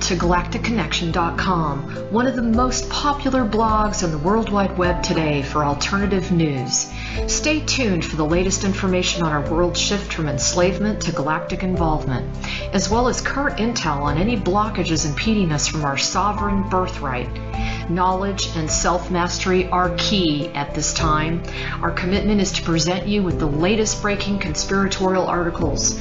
to galacticconnection.com, one of the most popular blogs on the World Wide Web today for alternative news. Stay tuned for the latest information on our world shift from enslavement to galactic involvement, as well as current intel on any blockages impeding us from our sovereign birthright. Knowledge and self-mastery are key at this time. Our commitment is to present you with the latest breaking conspiratorial articles,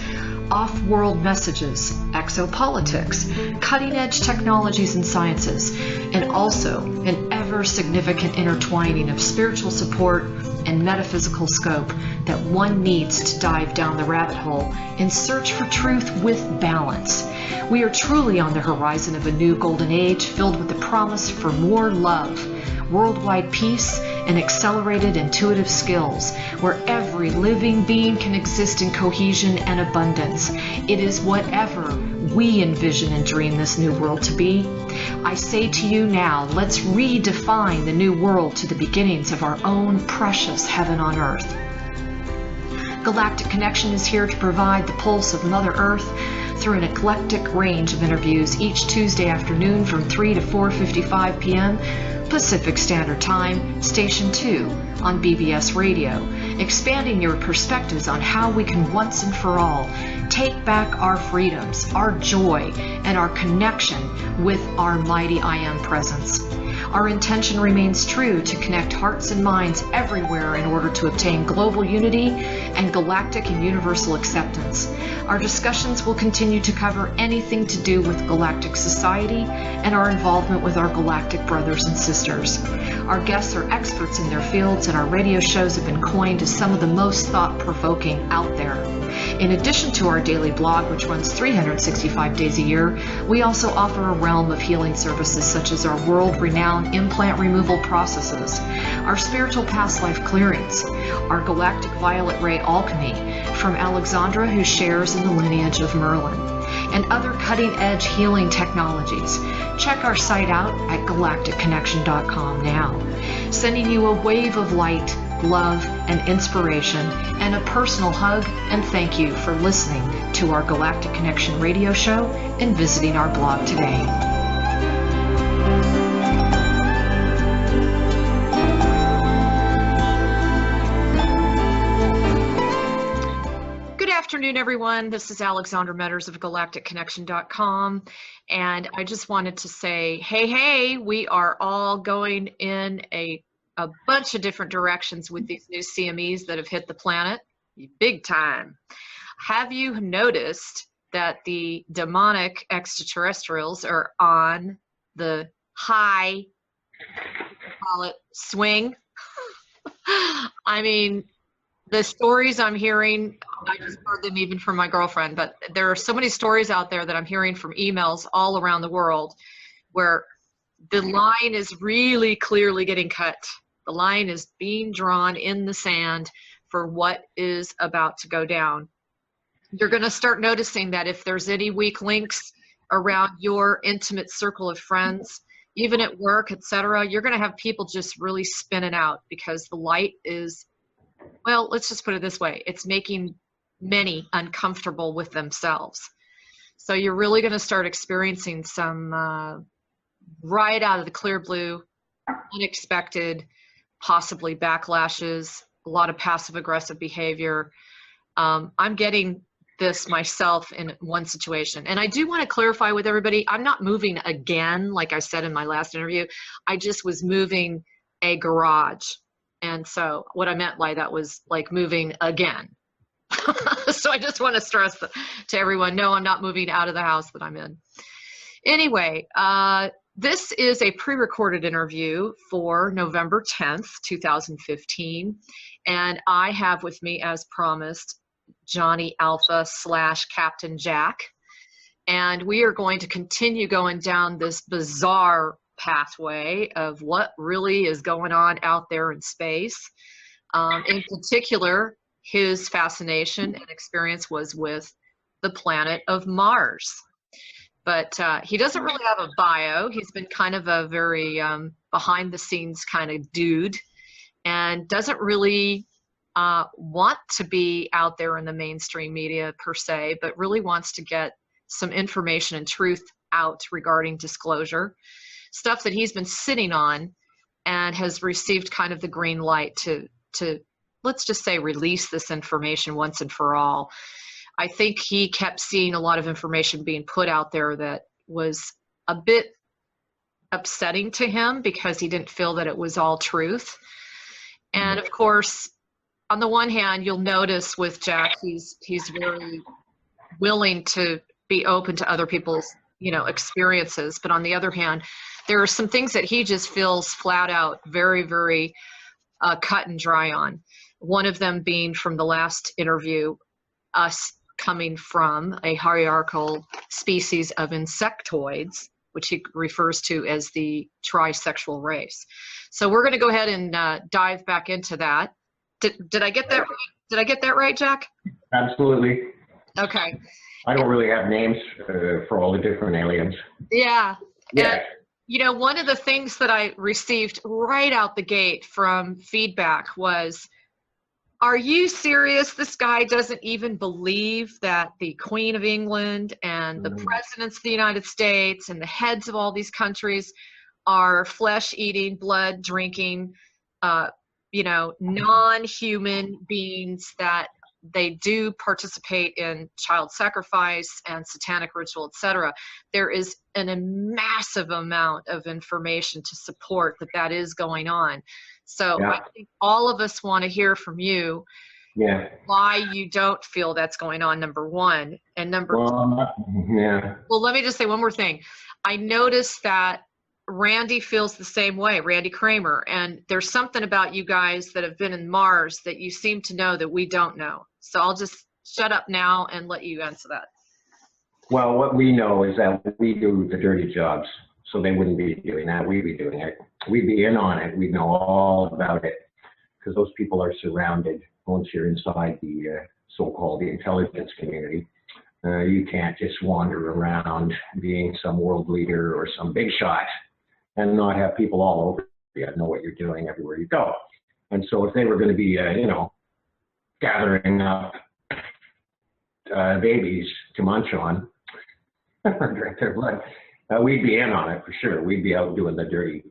off-world messages, exopolitics, cutting-edge technologies and sciences, and also an ever-significant intertwining of spiritual support and metaphysical scope that one needs to dive down the rabbit hole in search for truth with balance. We are truly on the horizon of a new golden age filled with the promise for more love, worldwide peace, and accelerated intuitive skills, where every living being can exist in cohesion and abundance. It is whatever we envision and dream this new world to be. I say to you now, let's redefine the new world to the beginnings of our own precious heaven on earth. Galactic Connection is here to provide the pulse of Mother Earth through an eclectic range of interviews each Tuesday afternoon from 3 to 4:55 p.m. Pacific Standard Time, Station 2 on BBS Radio, expanding your perspectives on how we can once and for all take back our freedoms, our joy, and our connection with our mighty I Am presence. Our intention remains true to connect hearts and minds everywhere in order to obtain global unity and galactic and universal acceptance. Our discussions will continue to cover anything to do with galactic society and our involvement with our galactic brothers and sisters. Our guests are experts in their fields, and our radio shows have been coined as some of the most thought-provoking out there. In addition to our daily blog, which runs 365 days a year, we also offer a realm of healing services such as our world-renowned implant removal processes, our spiritual past life clearings, our galactic violet ray alchemy from Alexandra, who shares in the lineage of Merlin, and other cutting-edge healing technologies. Check our site out at galacticconnection.com now, sending you a wave of light, love, and inspiration, and a personal hug and thank you for listening to our Galactic Connection radio show and visiting our blog today. Good afternoon, everyone. This is Alexandra Meadors of galacticconnection.com, and I just wanted to say, hey, we are all going in a bunch of different directions with these new CMEs that have hit the planet, big time. Have you noticed that the demonic extraterrestrials are on the high, call it, swing? I mean, the stories I'm hearing, I just heard them even from my girlfriend, but there are so many stories out there that I'm hearing from emails all around the world where the line is really clearly getting cut. The line is being drawn in the sand for what is about to go down. You're going to start noticing that if there's any weak links around your intimate circle of friends, even at work, etc., you're going to have people just really spinning out because the light is, well, let's just put it this way. It's making many uncomfortable with themselves. So you're really going to start experiencing some right out of the clear blue, unexpected, possibly backlashes, a lot of passive aggressive behavior. I'm getting this myself in one situation. And I do want to clarify with everybody, I'm not moving again, like I said in my last interview. I just was moving a garage. And so what I meant by that was like moving again. So I just want to stress to everyone, no, I'm not moving out of the house that I'm in. Anyway, this is a pre-recorded interview for November 10th, 2015, and I have with me, as promised, Johnny Alpha / Captain Jack, and we are going to continue going down this bizarre pathway of what really is going on out there in space. In particular, his fascination and experience was with the planet of Mars. But he doesn't really have a bio. He's been kind of a very behind-the-scenes kind of dude and doesn't really want to be out there in the mainstream media per se, but really wants to get some information and truth out regarding disclosure, stuff that he's been sitting on and has received kind of the green light to let's just say release this information once and for all. I think he kept seeing a lot of information being put out there that was a bit upsetting to him because he didn't feel that it was all truth. And of course, on the one hand, you'll notice with Jack, he's very willing to be open to other people's, you know, experiences. But on the other hand, there are some things that he just feels flat out very, very cut and dry on. One of them being from the last interview, us coming from a hierarchical species of insectoids, which he refers to as the trisexual race. So we're going to go ahead and dive back into that. Did I get that right? Did I get that right, Jack? Absolutely. Okay. I don't really have names for all the different aliens. Yeah. Yeah. And, you know, one of the things that I received right out the gate from feedback was, are you serious? This guy doesn't even believe that the Queen of England and the presidents of the United States and the heads of all these countries are flesh-eating, blood-drinking, you know, non-human beings, that they do participate in child sacrifice and satanic ritual, etc. There is a massive amount of information to support that that is going on. So Yeah. I think all of us want to hear from you. Yeah. Why you don't feel that's going on, number one. And number two, yeah. well, let me just say one more thing. I noticed that Randy feels the same way, Randy Kramer, and there's something about you guys that have been in Mars that you seem to know that we don't know. So I'll just shut up now and let you answer that. Well, what we know is that we do the dirty jobs, so they wouldn't be doing that. We'd be doing it. We'd be in on it. We'd know all about it, because those people are surrounded. Once you're inside the so-called intelligence community, you can't just wander around being some world leader or some big shot and not have people all over you know what you're doing everywhere you go. And so if they were going to be, you know, gathering up babies to munch on or drink their blood, we'd be in on it for sure. We'd be out doing the dirty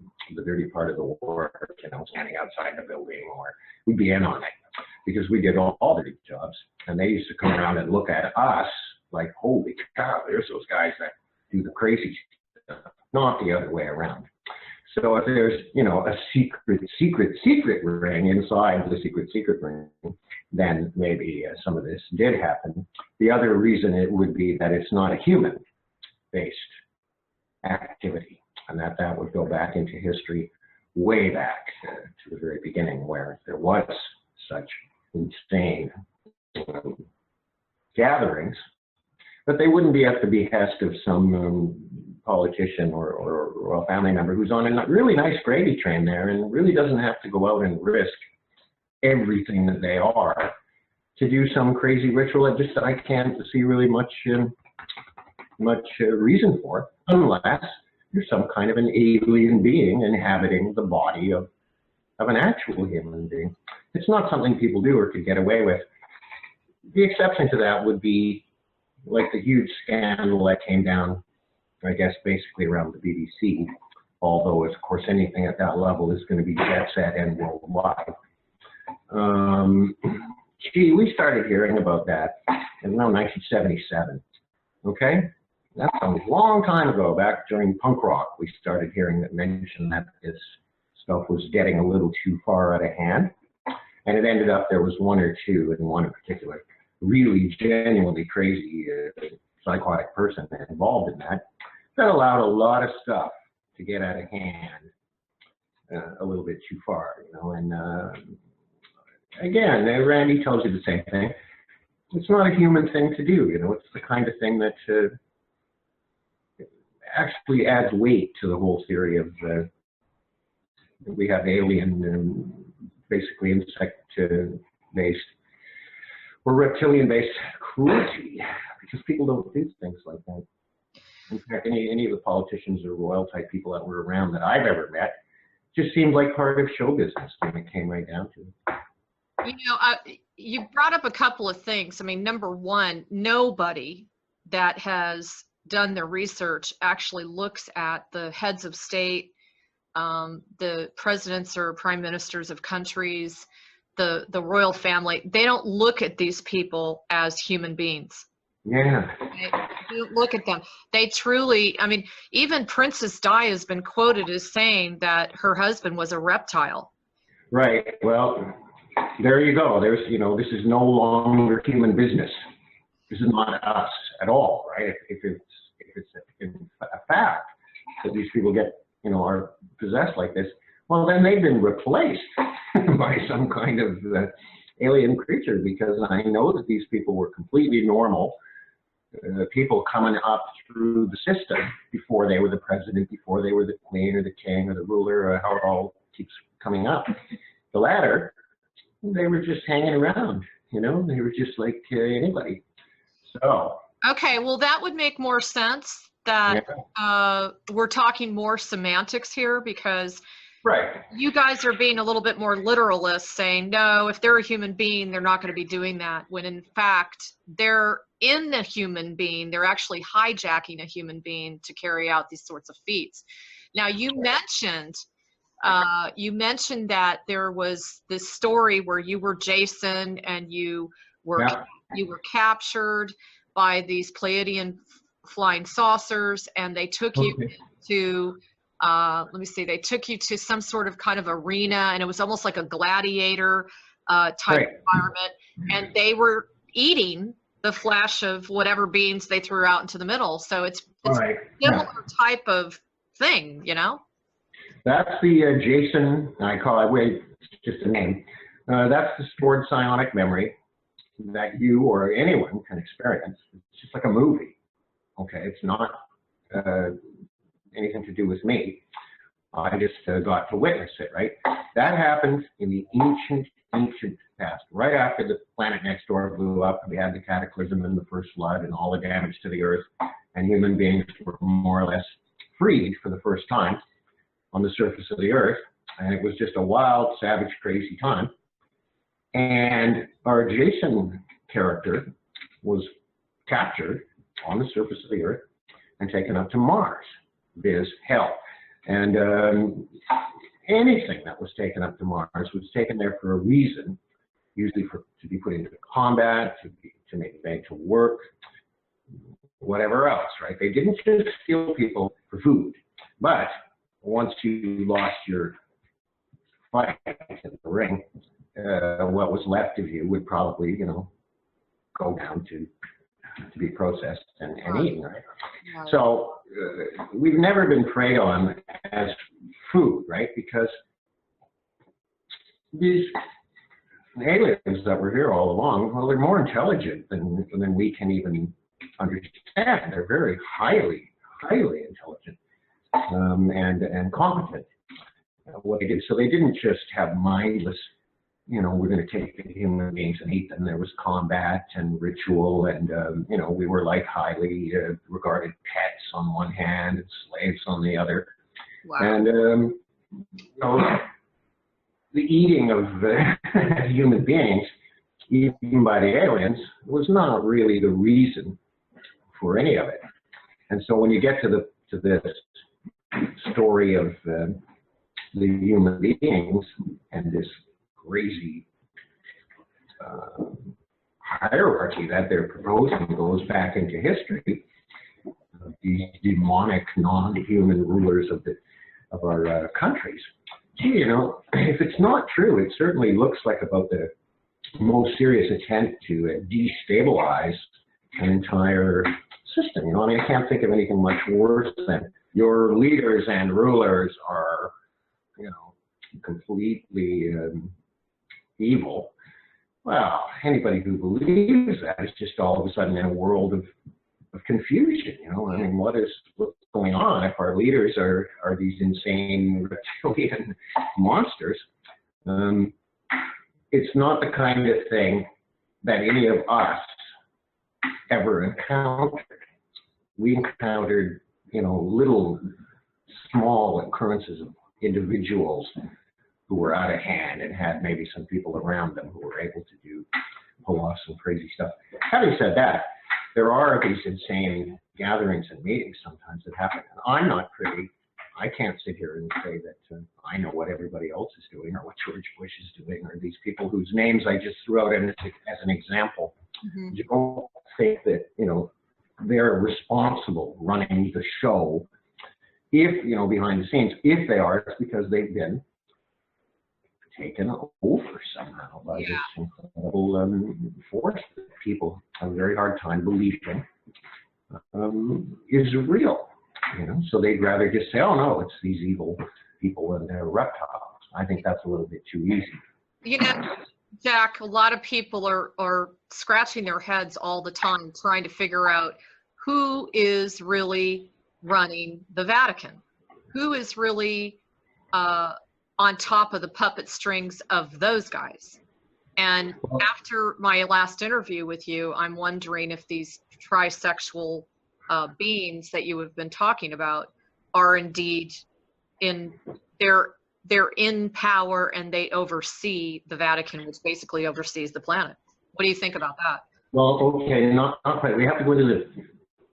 part of the work, you know, standing outside the building, or we'd be in on it because we did all the dirty jobs. And they used to come around and look at us like, holy cow, there's those guys that do the crazy stuff, not the other way around. So if there's, you know, a secret ring inside the secret ring, then maybe some of this did happen. The other reason it would be that it's not a human-based activity, and that would go back into history way back to the very beginning, where there was such insane gatherings, but they wouldn't be at the behest of some politician or a family member who's on a really nice gravy train there and really doesn't have to go out and risk everything that they are to do some crazy ritual that I can't see really much reason for, unless you're some kind of an alien being inhabiting the body of an actual human being. It's not something people do or could get away with. The exception to that would be like the huge scandal that came down, I guess, basically around the BBC, although, of course, anything at that level is going to be jet set and worldwide. Gee, we started hearing about that in 1977, okay? That's a long time ago, back during punk rock. We started hearing that mention that this stuff was getting a little too far out of hand. And it ended up there was one or two, and one in particular, really genuinely crazy psychotic person involved in that allowed a lot of stuff to get out of hand a little bit too far, you know. And again, Randy tells you the same thing. It's not a human thing to do, you know. It's the kind of thing that actually adds weight to the whole theory of we have alien, basically insect-based or reptilian-based cruelty, because people don't do things like that. In fact, any of the politicians or royal type people that were around that I've ever met just seemed like part of show business when it came right down to it. You know, you brought up a couple of things. I mean, number one, nobody that has done their research actually looks at the heads of state, the presidents or prime ministers of countries, the royal family. They don't look at these people as human beings. Yeah. They don't look at them. They truly, I mean, even Princess Di has been quoted as saying that her husband was a reptile. Right. Well, there you go. There's, this is no longer human business. This is not us at all, right? If it's a fact that these people are possessed like this, well, then they've been replaced by some kind of alien creature, because I know that these people were completely normal people coming up through the system before they were the president, before they were the queen or the king or the ruler, or how it all keeps coming up. The latter, they were just hanging around, they were just like anybody. So. Okay, well, that would make more sense that we're talking more semantics here, because right. You guys are being a little bit more literalist, saying, no, if they're a human being, they're not going to be doing that, when in fact, they're in a human being. They're actually hijacking a human being to carry out these sorts of feats. Now, you mentioned that there was this story where you were Jason and you were captured by these Pleiadian flying saucers, and they took you to they took you to some sort of kind of arena, and it was almost like a gladiator type environment, and they were eating the flesh of whatever beings they threw out into the middle. So it's a similar type of thing, That's the Jason, I call it, it's just a name. That's the stored psionic memory that you or anyone can experience. It's just like a movie. Okay, it's not anything to do with me. I just got to witness it, right? That happened in the ancient past, right after the planet next door blew up. We had the cataclysm and the first flood and all the damage to the earth, and human beings were more or less freed for the first time on the surface of the earth. And it was just a wild, savage, crazy time. And our Jason character was captured on the surface of the earth and taken up to Mars, viz. Hell. And anything that was taken up to Mars was taken there for a reason, usually to be put into combat, to maybe made to work, whatever else, right? They didn't just steal people for food, but once you lost your fight in the ring, what was left of you would probably, go down to be processed and eaten, right? So we've never been preyed on as food, right? Because these aliens that were here all along, well, they're more intelligent than we can even understand. They're very highly intelligent and competent at what they do. So they didn't just have mindless, we're going to take the human beings and eat them. There was combat and ritual, and we were like highly regarded pets on one hand and slaves on the other. Wow. And the eating of human beings, even by the aliens, was not really the reason for any of it. And so when you get to this story of the human beings and this crazy hierarchy that they're proposing goes back into history, these demonic, non-human rulers of our countries. Gee, if it's not true, it certainly looks like about the most serious attempt to destabilize an entire system. I can't think of anything much worse than your leaders and rulers are, completely evil. Well, anybody who believes that is just all of a sudden in a world of confusion. What's going on if our leaders are these insane reptilian monsters? It's not the kind of thing that any of us ever encountered. We encountered, little small occurrences of individuals who were out of hand and had maybe some people around them who were able to pull off some crazy stuff. Having said that, there are these insane gatherings and meetings sometimes that happen. And I'm not privy. I can't sit here and say that I know what everybody else is doing or what George Bush is doing or these people whose names I just threw out as an example. You don't think that, you know, they're responsible running the show if, you know, behind the scenes. If they are, it's because they've been taken over somehow by this incredible force that people have a very hard time believing is real. You know, so they'd rather just say, "Oh no, it's these evil people and they're reptiles." I think that's a little bit too easy. You know, Jack, a lot of people are scratching their heads all the time trying to figure out who is really running the Vatican, who is really on top of the puppet strings of those guys. And after my last interview with you, I'm wondering if these trisexual beings that you have been talking about are indeed they're in power and they oversee the Vatican, which basically oversees the planet. What do you think about that? Well, okay, not quite. We have to go to the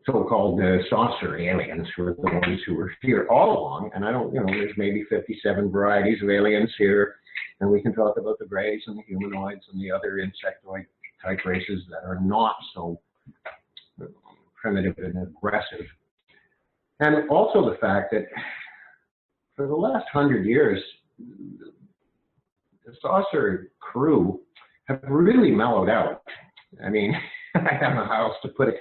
so-called saucer aliens, who are the ones who were here all along. And I don't, you know, there's maybe 57 varieties of aliens here, and we can talk about the greys and the humanoids and the other insectoid type races that are not so primitive and aggressive. And also the fact that for the last 100 years, the saucer crew have really mellowed out. I mean, I don't know how else to put it.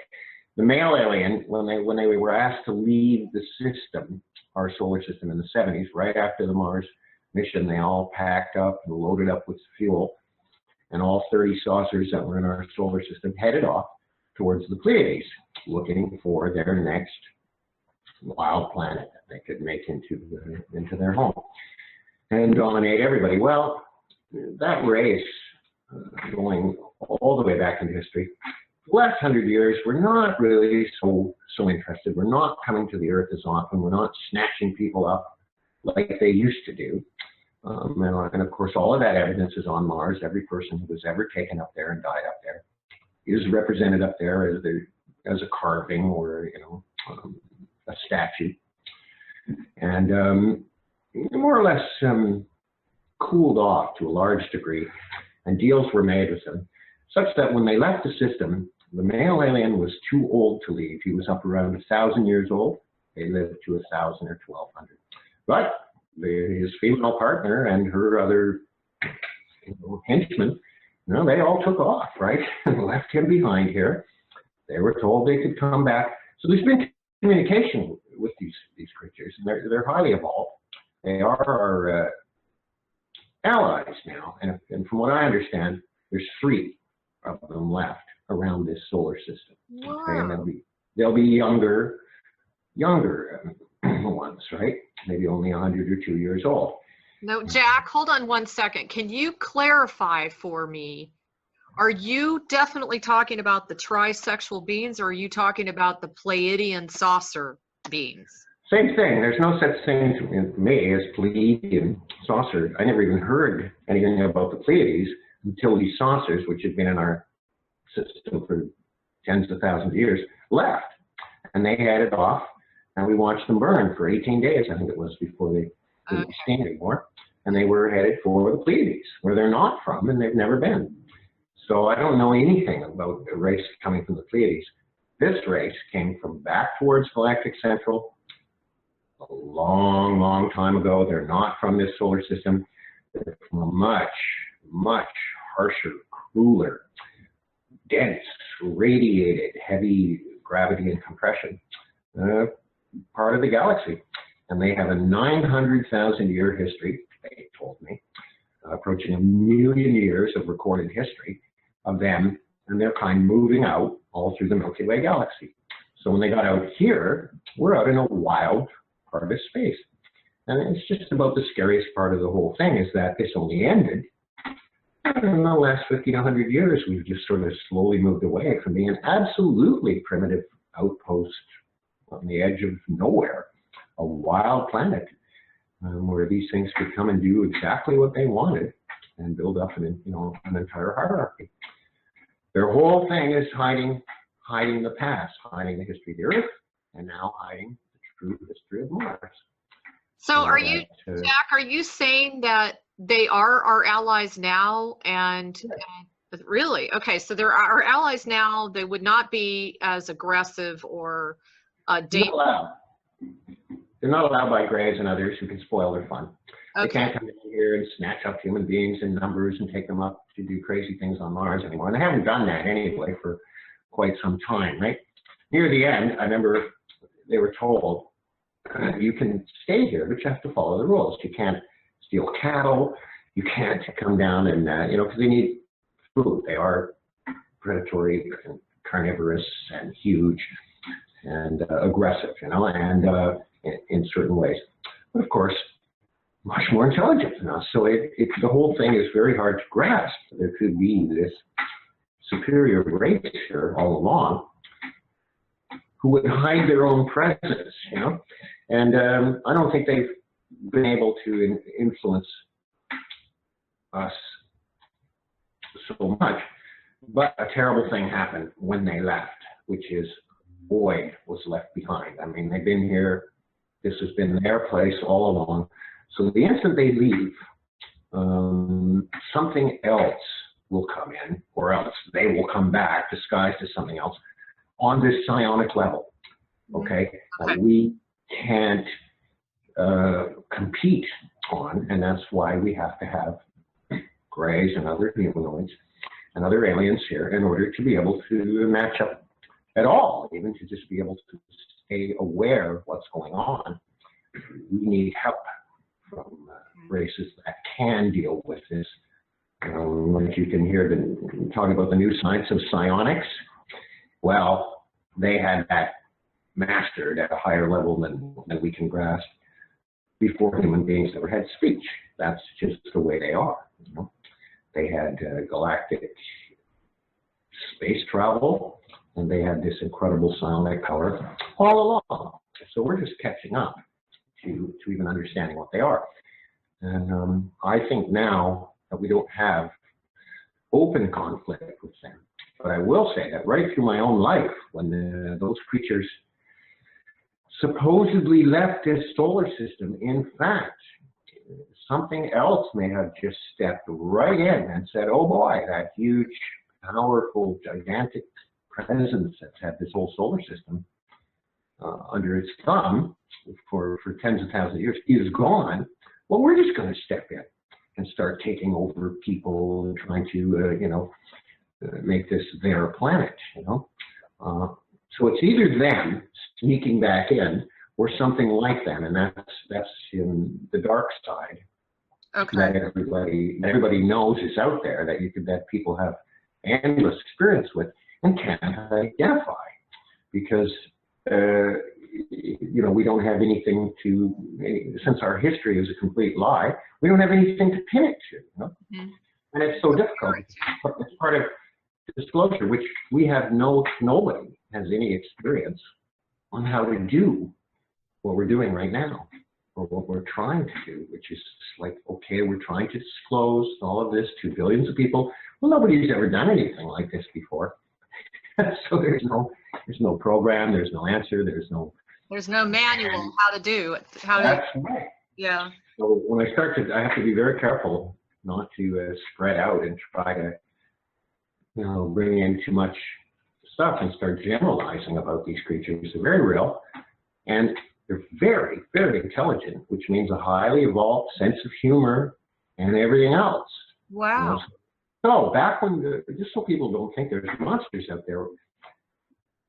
The male alien, when they were asked to leave the system, our solar system in the 70s, right after the Mars mission, they all packed up and loaded up with fuel, and all 30 saucers that were in our solar system headed off towards the Pleiades, looking for their next wild planet that they could make into their home and dominate everybody. Well, that race, going all the way back into history, the last 100 years, we're not really so interested. We're not coming to the Earth as often. We're not snatching people up like they used to do. And of course, all of that evidence is on Mars. Every person who was ever taken up there and died up there is represented up there as a carving or, you know, a statue. And more or less cooled off to a large degree, and deals were made with them, such that when they left the system, the male alien was too old to leave. He was up around 1,000 years old. They lived to 1,000 or 1,200. But his female partner and her other, you know, henchmen, you know, they all took off, right, and left him behind here. They were told they could come back. So there's been communication with these creatures, and they're highly evolved. They are our allies now, and from what I understand, there's 3 of them left around this solar system. Wow. Okay, and they'll be younger ones, right? Maybe only 100 or 2 years old. No, Jack, hold on one second. Can you clarify for me? Are you definitely talking about the trisexual beings, or are you talking about the Pleiadian saucer beings? Same thing. There's no such thing to me as Pleiadian saucer. I never even heard anything about the Pleiades until these saucers, which had been in our system for tens of thousands of years, left. And they headed off, and we watched them burn for 18 days, I think it was, before they didn't be seen anymore. And they were headed for the Pleiades, where they're not from, and they've never been. So I don't know anything about the race coming from the Pleiades. This race came from back towards Galactic Central a long, long time ago. They're not from this solar system. They're from a much, much harsher, crueler, dense, radiated, heavy gravity and compression part of the galaxy. And they have a 900,000-year history, they told me, approaching 1 million years of recorded history of them and their kind moving out all through the Milky Way galaxy. So when they got out here, we're out in a wild part of space. And it's just about the scariest part of the whole thing is that this only ended. And in the last 50 to 100 years, we've just sort of slowly moved away from being an absolutely primitive outpost on the edge of nowhere, a wild planet where these things could come and do exactly what they wanted and build up an entire hierarchy. Their whole thing is hiding the past, hiding the history of the Earth, and now hiding the true history of Mars. So are you, Jack, are you saying that they are our allies now? And really? Okay, so they're our allies now. They would not be as aggressive or dangerous. They're not allowed by Greys and others who can spoil their fun. Okay. They can't come in here and snatch up human beings in numbers and take them up to do crazy things on Mars anymore. And they haven't done that anyway for quite some time, right? Near the end, I remember they were told, you can stay here, but you have to follow the rules. You can't steal cattle. You can't come down and, because they need food. They are predatory and carnivorous and huge and aggressive, and in certain ways. But of course, much more intelligent than us. So the whole thing is very hard to grasp. There could be this superior race here all along who would hide their own presence, And I don't think they've been able to influence us so much. But a terrible thing happened when they left, which is void was left behind. I mean, they've been here. This has been their place all along. So the instant they leave, something else will come in, or else they will come back disguised as something else on this psionic level. Okay? We can't compete on, and that's why we have to have Greys and other humanoids and other aliens here in order to be able to match up at all, even to just be able to stay aware of what's going on. We need help from races that can deal with this. Like you can hear them talking about the new science of psionics. Well, they had that mastered at a higher level than we can grasp before human beings ever had speech. That's just the way they are. They had galactic space travel, and they had this incredible psionic power all along. So we're just catching up to even understanding what they are. And I think now that we don't have open conflict with them. But I will say that right through my own life, when those creatures supposedly left this solar system, in fact, something else may have just stepped right in and said, oh boy, that huge, powerful, gigantic presence that's had this whole solar system under its thumb for tens of thousands of years is gone. Well, we're just going to step in and start taking over people and trying to, make this their planet, So it's either them sneaking back in or something like them, and that's in the dark side. Okay. That everybody knows is out there, that people have endless experience with and can't identify, because we don't have anything to, since our history is a complete lie, we don't have anything to pin it to. And it's so difficult. It's part of disclosure, which we have nobody has any experience on how to do what we're doing right now, or what we're trying to do, which is like, okay, we're trying to disclose all of this to billions of people. Well, nobody's ever done anything like this before. So there's no program, there's no answer, there's no manual how to do it. That's right. Yeah. So when I start I have to be very careful not to spread out and try to, bring in too much stuff and start generalizing about these creatures. They're very real, and they're very, very intelligent, which means a highly evolved sense of humor and everything else. Wow. So back when, just so people don't think there's monsters out there,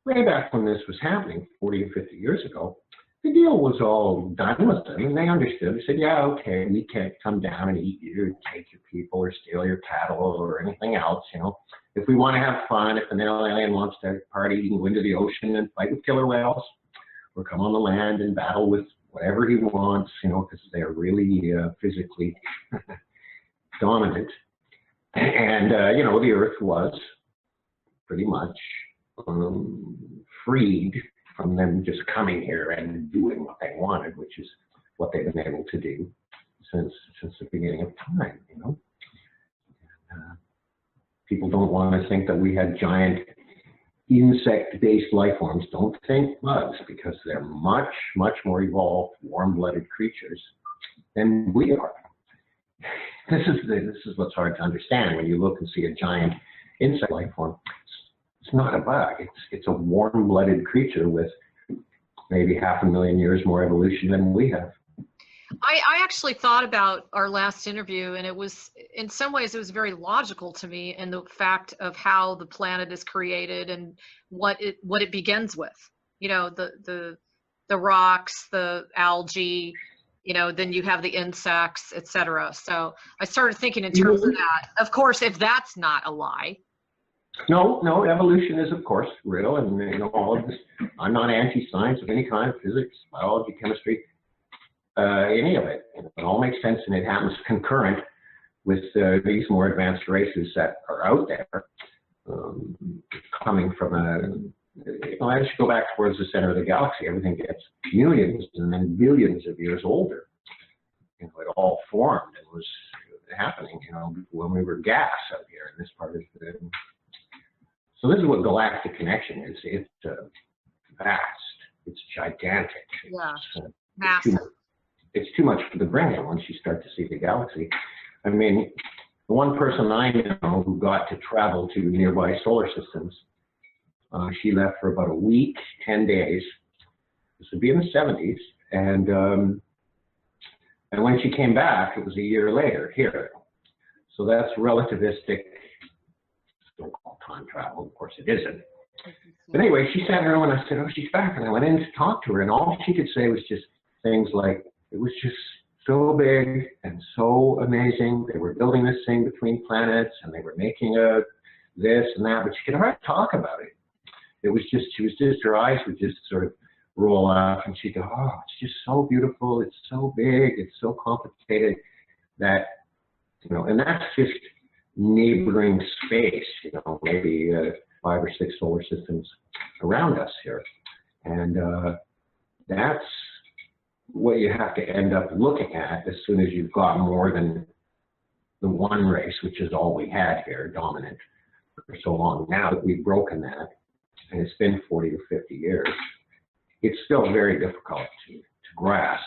way back when this was happening, 40 or 50 years ago, the deal was all done with them, and they understood. They said, yeah, okay, we can't come down and eat you, or take your people, or steal your cattle, or anything else, If we want to have fun, if an alien wants to party, he can go into the ocean and fight with killer whales, or come on the land and battle with whatever he wants, because they're really physically dominant. And, the Earth was pretty much freed from them just coming here and doing what they wanted, which is what they've been able to do since the beginning of time, People don't want to think that we had giant insect-based life forms. Don't think bugs, because they're much, much more evolved, warm-blooded creatures than we are. This is what's hard to understand when you look and see a giant insect life form. It's not a bug. It's a warm-blooded creature with maybe 500,000 years more evolution than we have. I actually thought about our last interview, and it was, in some ways, it was very logical to me in the fact of how the planet is created and what it begins with. You know, the rocks, the algae, you know, then you have the insects, etc. So I started thinking in terms of that. Of course, if that's not a lie. No, evolution is, of course, real, and you know, all of this. I'm not anti-science of any kind, physics, biology, chemistry. Any of it. It all makes sense, and it happens concurrent with these more advanced races that are out there, coming from you know, as you go back towards the center of the galaxy, everything gets millions and then billions of years older. You know, it all formed and was happening, you know, when we were gas out here in this part of the. So this is what galactic connection is. It's vast. It's gigantic. Yeah. It's, massive. It's too much for the brain once you start to see the galaxy. I mean, the one person I know who got to travel to nearby solar systems, she left for about a week, 10 days. This would be in the 70s. And when she came back, it was a year later here. So that's relativistic, so-called time travel. Of course, it isn't. But anyway, she sat in her room and I said, oh, she's back. And I went in to talk to her, and all she could say was just things like, it was just so big and so amazing. They were building this thing between planets, and they were making this and that, but she could hardly talk about it. It was just, her eyes would just sort of roll off, and she'd go, oh, it's just so beautiful. It's so big. It's so complicated that, you know, and that's just neighboring space, you know, maybe 5 or 6 solar systems around us here. And that's what you have to end up looking at as soon as you've got more than the one race, which is all we had here, dominant for so long. Now that we've broken that, and it's been 40 or 50 years, it's still very difficult to grasp.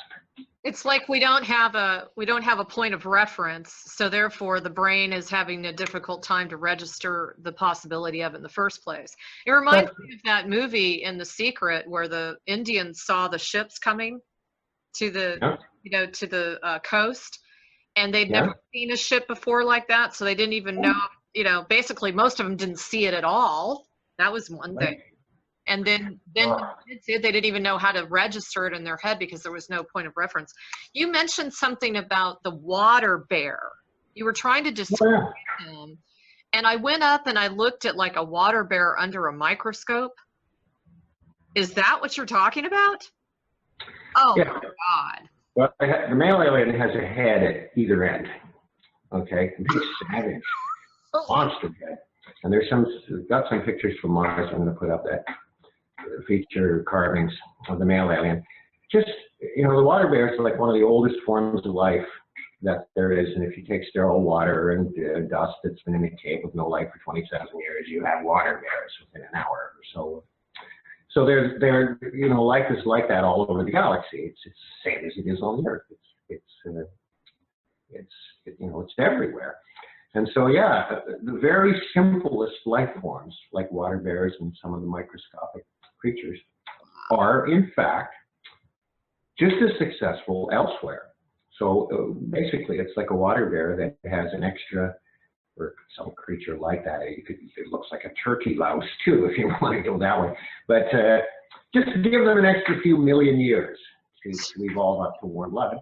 It's like we don't have a point of reference, so therefore the brain is having a difficult time to register the possibility of it in the first place. It reminds me of that movie in The Secret where the Indians saw the ships coming to the to the coast, and they'd never seen a ship before like that, so they didn't even know, you know, basically most of them didn't see it at all. That was one thing. And then they didn't even know how to register it in their head because there was no point of reference. You mentioned something about the water bear. You were trying to describe him, and I went up and I looked at like a water bear under a microscope. Is that what you're talking about? Oh my God. Well, the male alien has a head at either end. Okay, big savage, monster head. And we've got some pictures from Mars. I'm going to put up that feature carvings of the male alien. Just, you know, the water bear is like one of the oldest forms of life that there is. And if you take sterile water and dust that's been in a cave with no life for 20,000 years, you have water bears within an hour or so. So there, you know, life is like that all over the galaxy. It's the same as it is on the Earth. It's you know, it's everywhere. And so, yeah, the very simplest life forms, like water bears and some of the microscopic creatures, are in fact just as successful elsewhere. So basically, it's like a water bear that has an extra, or some creature like that. It looks like a turkey louse too, if you want to go that way. But just to give them an extra few million years to evolve up to warm blood.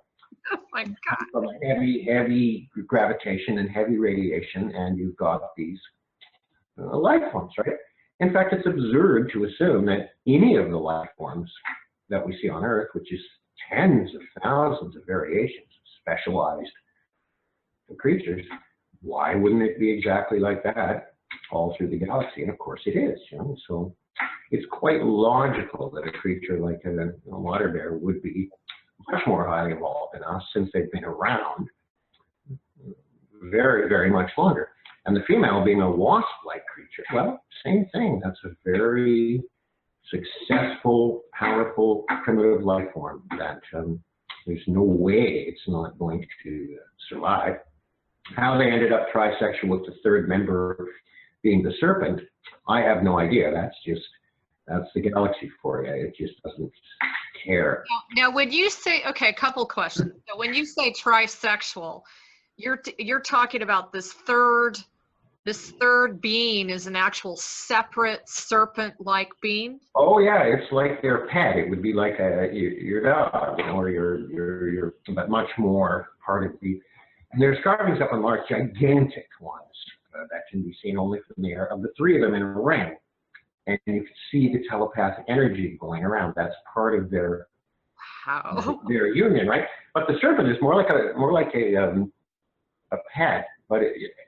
Oh my God. From heavy gravitation and heavy radiation, and you've got these life forms, right? In fact, it's absurd to assume that any of the life forms that we see on Earth, which is tens of thousands of variations, specialized creatures, why wouldn't it be exactly like that all through the galaxy? And of course it is, you know. So it's quite logical that a creature like a water bear would be much more highly evolved than us, since they've been around very, very much longer. And the female being a wasp-like creature, well, same thing. That's a very successful, powerful, primitive life form that there's no way it's not going to survive. How they ended up trisexual with the third member being the serpent, I have no idea. That's the galaxy for you. It just doesn't care. Now, when you say, okay, a couple questions. So when you say trisexual, you're talking about this third being is an actual separate serpent-like being? Oh yeah, it's like their pet. It would be like your dog, you know, or your but much more part of the. And there's carvings up on Mars, gigantic ones that can be seen only from the air. Of the three of them in a ring, and you can see the telepathic energy going around. That's part of their union, right? But the serpent is more like a pet. But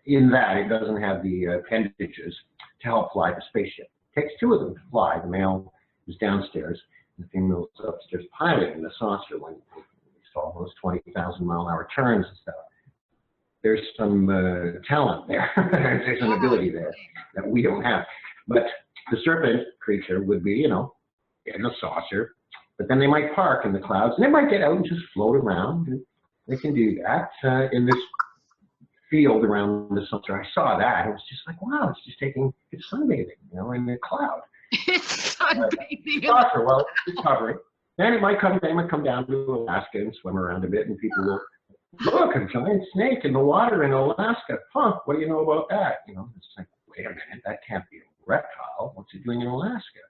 in that, it doesn't have the appendages to help fly the spaceship. It takes two of them to fly. The male is downstairs, and the female is upstairs piloting the saucer when it's all those 20,000-mile-an-hour turns and stuff. There's some talent there. There's an ability there that we don't have. But the serpent creature would be, you know, in a saucer, but then they might park in the clouds, and they might get out and just float around. And they can do that in this field around the saucer. I saw that. It was just like, wow, it's sunbathing, you know, in the cloud. It's sunbathing. Saucer, well, it's hovering. Then they might come down to Alaska and swim around a bit, and people will, look, a giant snake in the water in Alaska. Huh, what do you know about that? You know, it's like, wait a minute, that can't be a reptile. What's it doing in Alaska?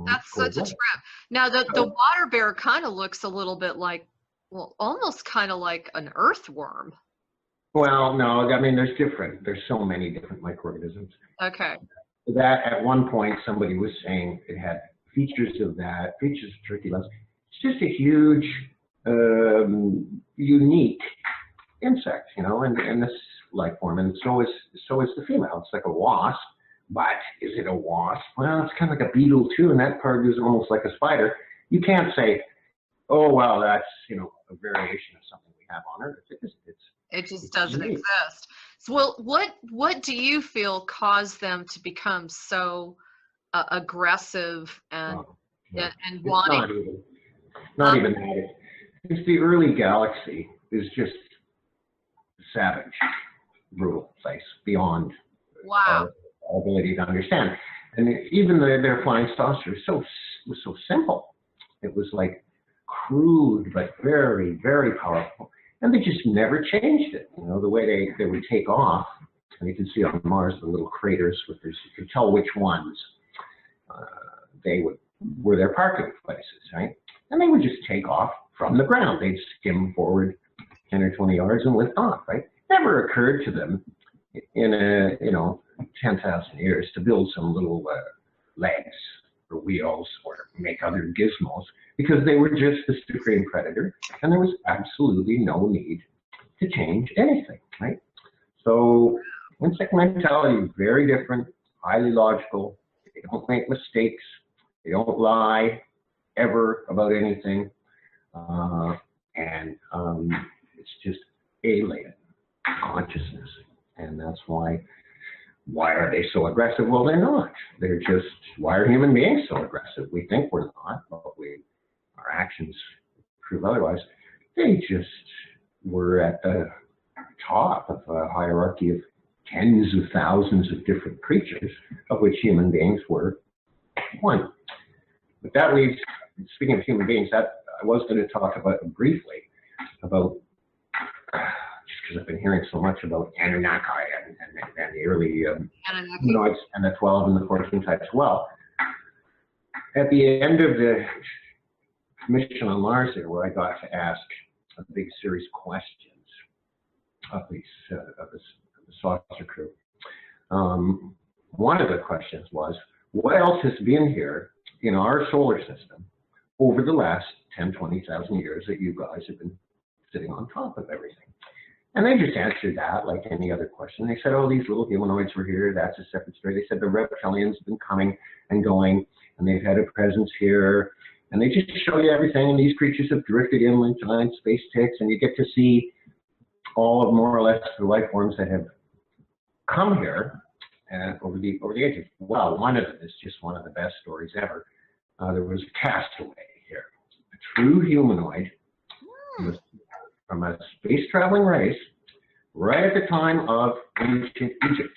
That's such a trip. Now, the water bear kind of looks a little bit like, well, almost kind of like an earthworm. Well, no, I mean, there's so many different microorganisms. Okay. That at one point somebody was saying it had features of turquoise. It's just a huge, unique insect, you know, and this life form, and so is the female. It's like a wasp, but is it a wasp? Well, it's kind of like a beetle too, and that part is almost like a spider. You can't say, oh, well, that's, you know, a variation of something we have on Earth. It just doesn't exist. So, well, what do you feel caused them to become so aggressive and wanting? Not even that. It's the early galaxy is just savage, brutal place beyond our ability to understand. And even their flying saucer was so simple. It was like crude but very, very powerful. And they just never changed it. You know, the way they would take off, and you can see on Mars the little craters with you can tell which ones were their parking places, right? And they would just take off from the ground. They'd skim forward 10 or 20 yards and lift off, right? Never occurred to them in 10,000 years to build some little legs or wheels or make other gizmos, because they were just the supreme predator, and there was absolutely no need to change anything, right? So insect mentality is very different, highly logical. They don't make mistakes. They don't lie ever about anything. It's just alien consciousness. And that's why are they so aggressive? Well, they're not. They're just, why are human beings so aggressive? We think we're not, but our actions prove otherwise. They just were at the top of a hierarchy of tens of thousands of different creatures, of which human beings were one. But that leads, speaking of human beings, that I was going to talk about briefly about, just because I've been hearing so much about Anunnaki and the early humanoids and the 12 and the 14 types as well. At the end of the mission on Mars there, where I got to ask a big series of questions of the saucer crew, one of the questions was, what else has been here in our solar system over the last 10, 20,000 years that you guys have been sitting on top of everything? And they just answered that like any other question. They said, oh, these little humanoids were here. That's a separate story. They said the reptilians have been coming and going, and they've had a presence here. And they just show you everything. And these creatures have drifted in like giant space ticks, and you get to see all of more or less the life forms that have come here. over the ages. Well, one of them is just one of the best stories ever. There was a castaway here, a true humanoid from a space traveling race right at the time of ancient Egypt.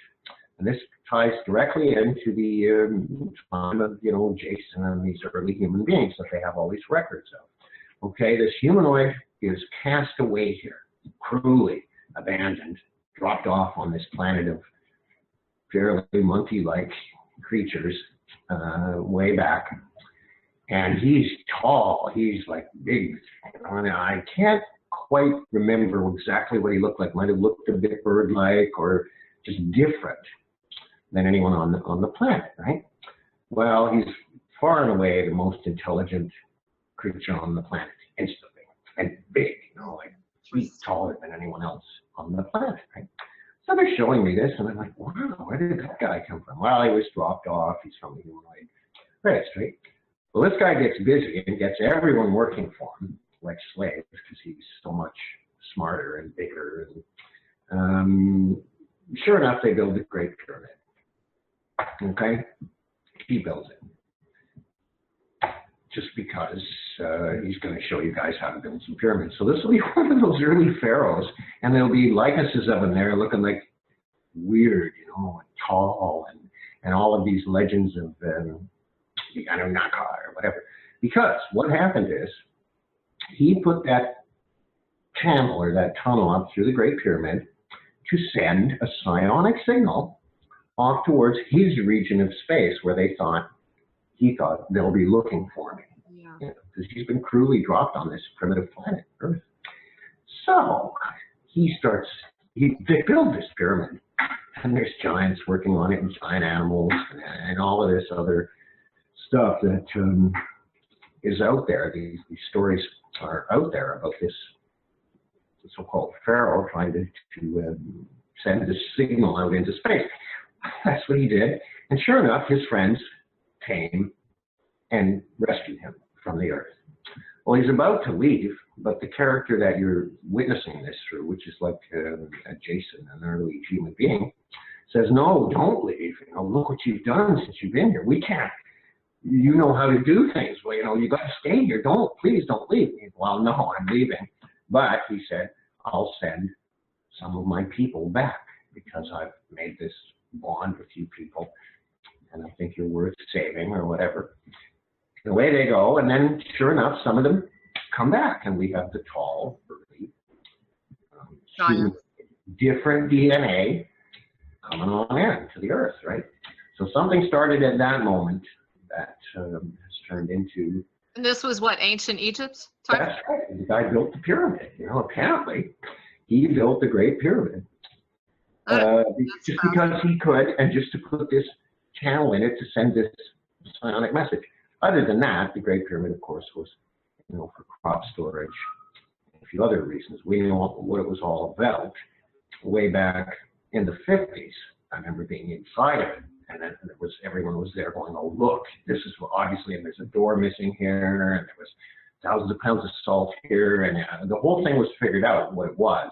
And this ties directly into the time of, Jason and these early human beings that they have all these records of. Okay, this humanoid is cast away here, cruelly abandoned, dropped off on this planet of fairly monkey-like creatures way back. And he's tall, he's like big. I can't quite remember exactly what he looked like. Might have looked a bit bird-like or just different than anyone on the planet, right? Well, he's far and away the most intelligent creature on the planet, instantly, and big, like feet taller than anyone else on the planet, right? So they're showing me this, and I'm like, wow, where did that guy come from? Well, he was dropped off. He's from the humanoid registry. Well, this guy gets busy and gets everyone working for him like slaves because he's so much smarter and bigger. And sure enough, they build the Great Pyramid. Okay, he builds it just because he's going to show you guys how to build some pyramids. So this will be one of those early pharaohs, and there'll be likenesses of him there looking like weird, tall, and all of these legends of the Anunnaki or whatever. Because what happened is he put that channel or that tunnel up through the Great Pyramid to send a psionic signal off towards his region of space where he thought they'll be looking for me. Yeah. Because he's been cruelly dropped on this primitive planet, Earth. So they build this pyramid, and there's giants working on it, and giant animals, and all of this other stuff that is out there. These stories are out there about this so-called pharaoh trying to send this signal out into space. That's what he did. And sure enough, his friends came and rescued him from the Earth. Well, he's about to leave, but the character that you're witnessing this through, which is like a Jason, an early human being, says, no, don't leave. Look what you've done since you've been here. We can't. You know how to do things. Well, you got to stay here. Please don't leave. Well, no, I'm leaving. But he said, I'll send some of my people back because I've made this bond with you people, and I think you're worth saving or whatever. And away they go, and then sure enough, some of them come back, and we have the tall, early, different DNA coming on in to the Earth, right? So something started at that moment that has turned into. And this was what, ancient Egypt? That's right. The guy built the pyramid. Apparently, he built the Great Pyramid. Just because he could, and just to put this channel in it to send this psionic message. Other than that, the Great Pyramid, of course, was, for crop storage and a few other reasons. We know what it was all about way back in the 50s. I remember being inside of it, and then everyone was there going, oh, look, this is obviously, and there's a door missing here, and there was thousands of pounds of salt here, and the whole thing was figured out what it was.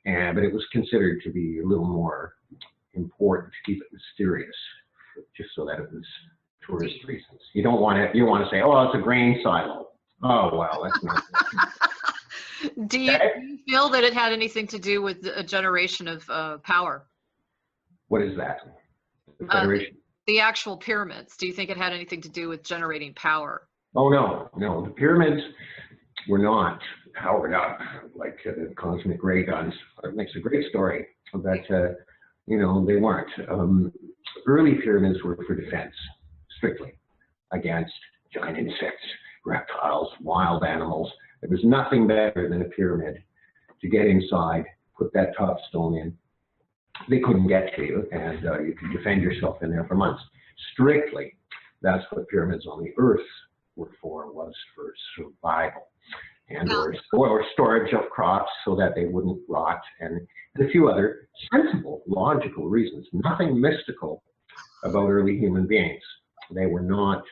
But it was considered to be a little more important to keep it mysterious, just so that it was tourist reasons. You don't want to. You want to say, "Oh, it's a grain silo." Oh, well, that's not. Do you feel that it had anything to do with a generation of power? What is that? The Federation. The actual pyramids. Do you think it had anything to do with generating power? Oh no. The pyramids were not powered up like the cosmic ray guns. It makes a great story, but they weren't. Early pyramids were for defense, strictly against giant insects, reptiles, wild animals. There was nothing better than a pyramid to get inside, put that top stone in. They couldn't get to you, and you could defend yourself in there for months. Strictly, that's what pyramids on the Earth were for, was for survival. And or storage of crops so that they wouldn't rot, and a few other sensible, logical reasons. Nothing mystical about early human beings. They were not,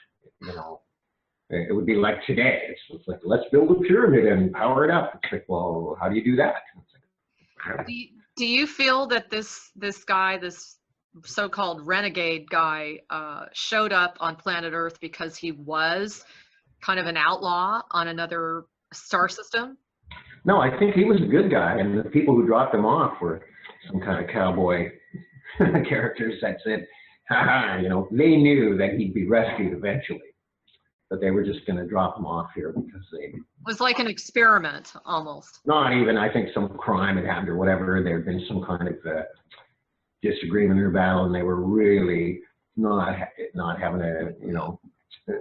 it would be like today. It's like, let's build a pyramid and power it up. It's like, well, how do you do that? Do you feel that this guy, this so-called renegade guy showed up on planet Earth because he was kind of an outlaw on another star system? No, I think he was a good guy, and the people who dropped him off were some kind of cowboy characters that said, you know, they knew that he'd be rescued eventually, but they were just going to drop him off here because they... It was like an experiment, almost. Not even, I think some crime had happened or whatever. There had been some kind of disagreement or battle, and they were really not having a, you know,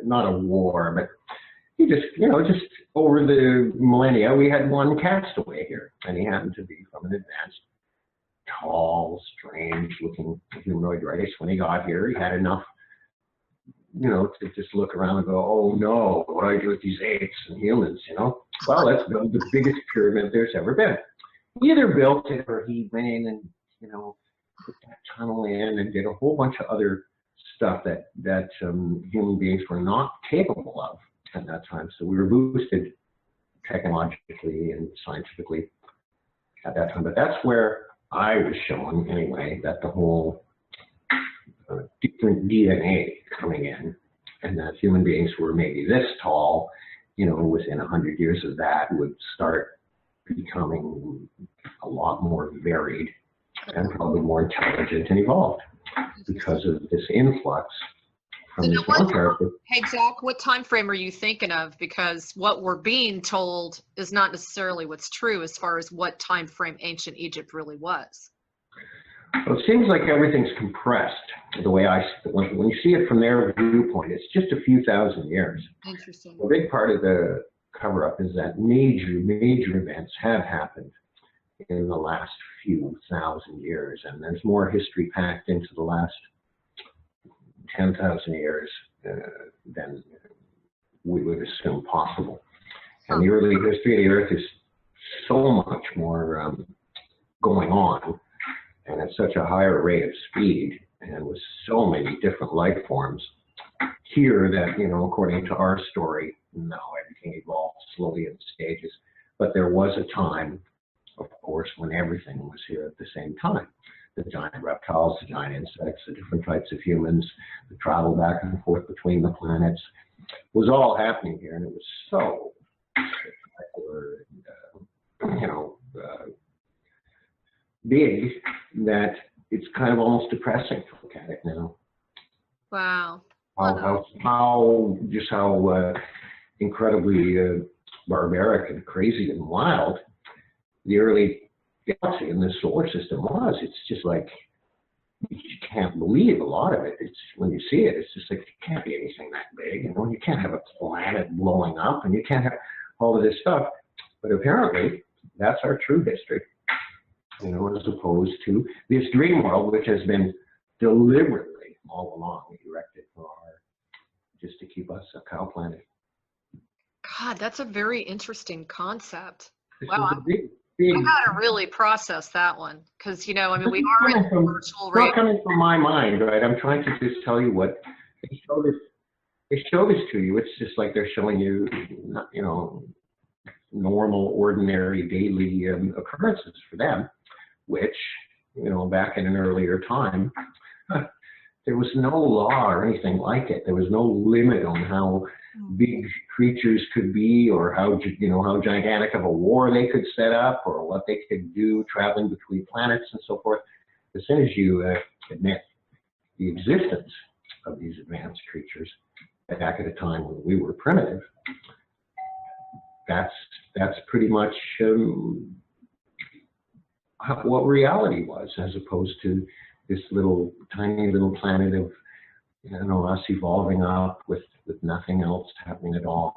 not a war, but he just, you know, just over the millennia, we had one castaway here, and he happened to be from an advanced, tall, strange-looking humanoid race. When he got here, he had enough, you know, to just look around and go, oh no, what do I do with these apes and humans, you know? Well, let's build the biggest pyramid there's ever been. He either built it or he went in and, you know, put that tunnel in and did a whole bunch of other stuff that human beings were not capable of at that time. So we were boosted technologically and scientifically at that time. But that's where I was shown, anyway, that the whole different DNA coming in, and that human beings were maybe this tall, you know, within 100 years of that would start becoming a lot more varied and probably more intelligent and evolved because of this influx from this one character. Hey, Zach, what time frame are you thinking of? Because what we're being told is not necessarily what's true as far as what time frame ancient Egypt really was. Well, it seems like everything's compressed the way when you see it from their viewpoint, it's just a few thousand years. Interesting. A big part of the cover-up is that major events have happened in the last few thousand years, and there's more history packed into the last 10,000 years than we would assume possible. And the early history of the Earth is so much more going on, and at such a higher rate of speed, and with so many different life forms here that, you know, according to our story, no, everything evolved slowly in stages. But there was a time, of course, when everything was here at the same time. The giant reptiles, the giant insects, the different types of humans, the travel back and forth between the planets was all happening here, and it was so spectacular and, you know, big that it's kind of almost depressing to look at it now. Wow. How incredibly barbaric and crazy and wild the early galaxy in the solar system was. It's just like, you can't believe a lot of it. It's when you see it, it's just like, it can't be anything that big. You know, you can't have a planet blowing up, and you can't have all of this stuff. But apparently, that's our true history. You know, as opposed to this dream world, which has been deliberately all along erected just to keep us a cow planet. God, that's a very interesting concept. This Wow, is a big, I gotta really process that one, because, you know, I mean, we are in the virtual rate. It's not coming from my mind, right? I'm trying to just tell you what they show this to you. It's just like they're showing you, you know, normal, ordinary, daily occurrences for them, which, you know, back in an earlier time, there was no law or anything like it. There was no limit on how big creatures could be, or how, you know, how gigantic of a war they could set up, or what they could do traveling between planets and so forth. As soon as you admit the existence of these advanced creatures back at a time when we were primitive, that's pretty much what reality was, as opposed to this tiny little planet of, you know, us evolving up with nothing else happening at all.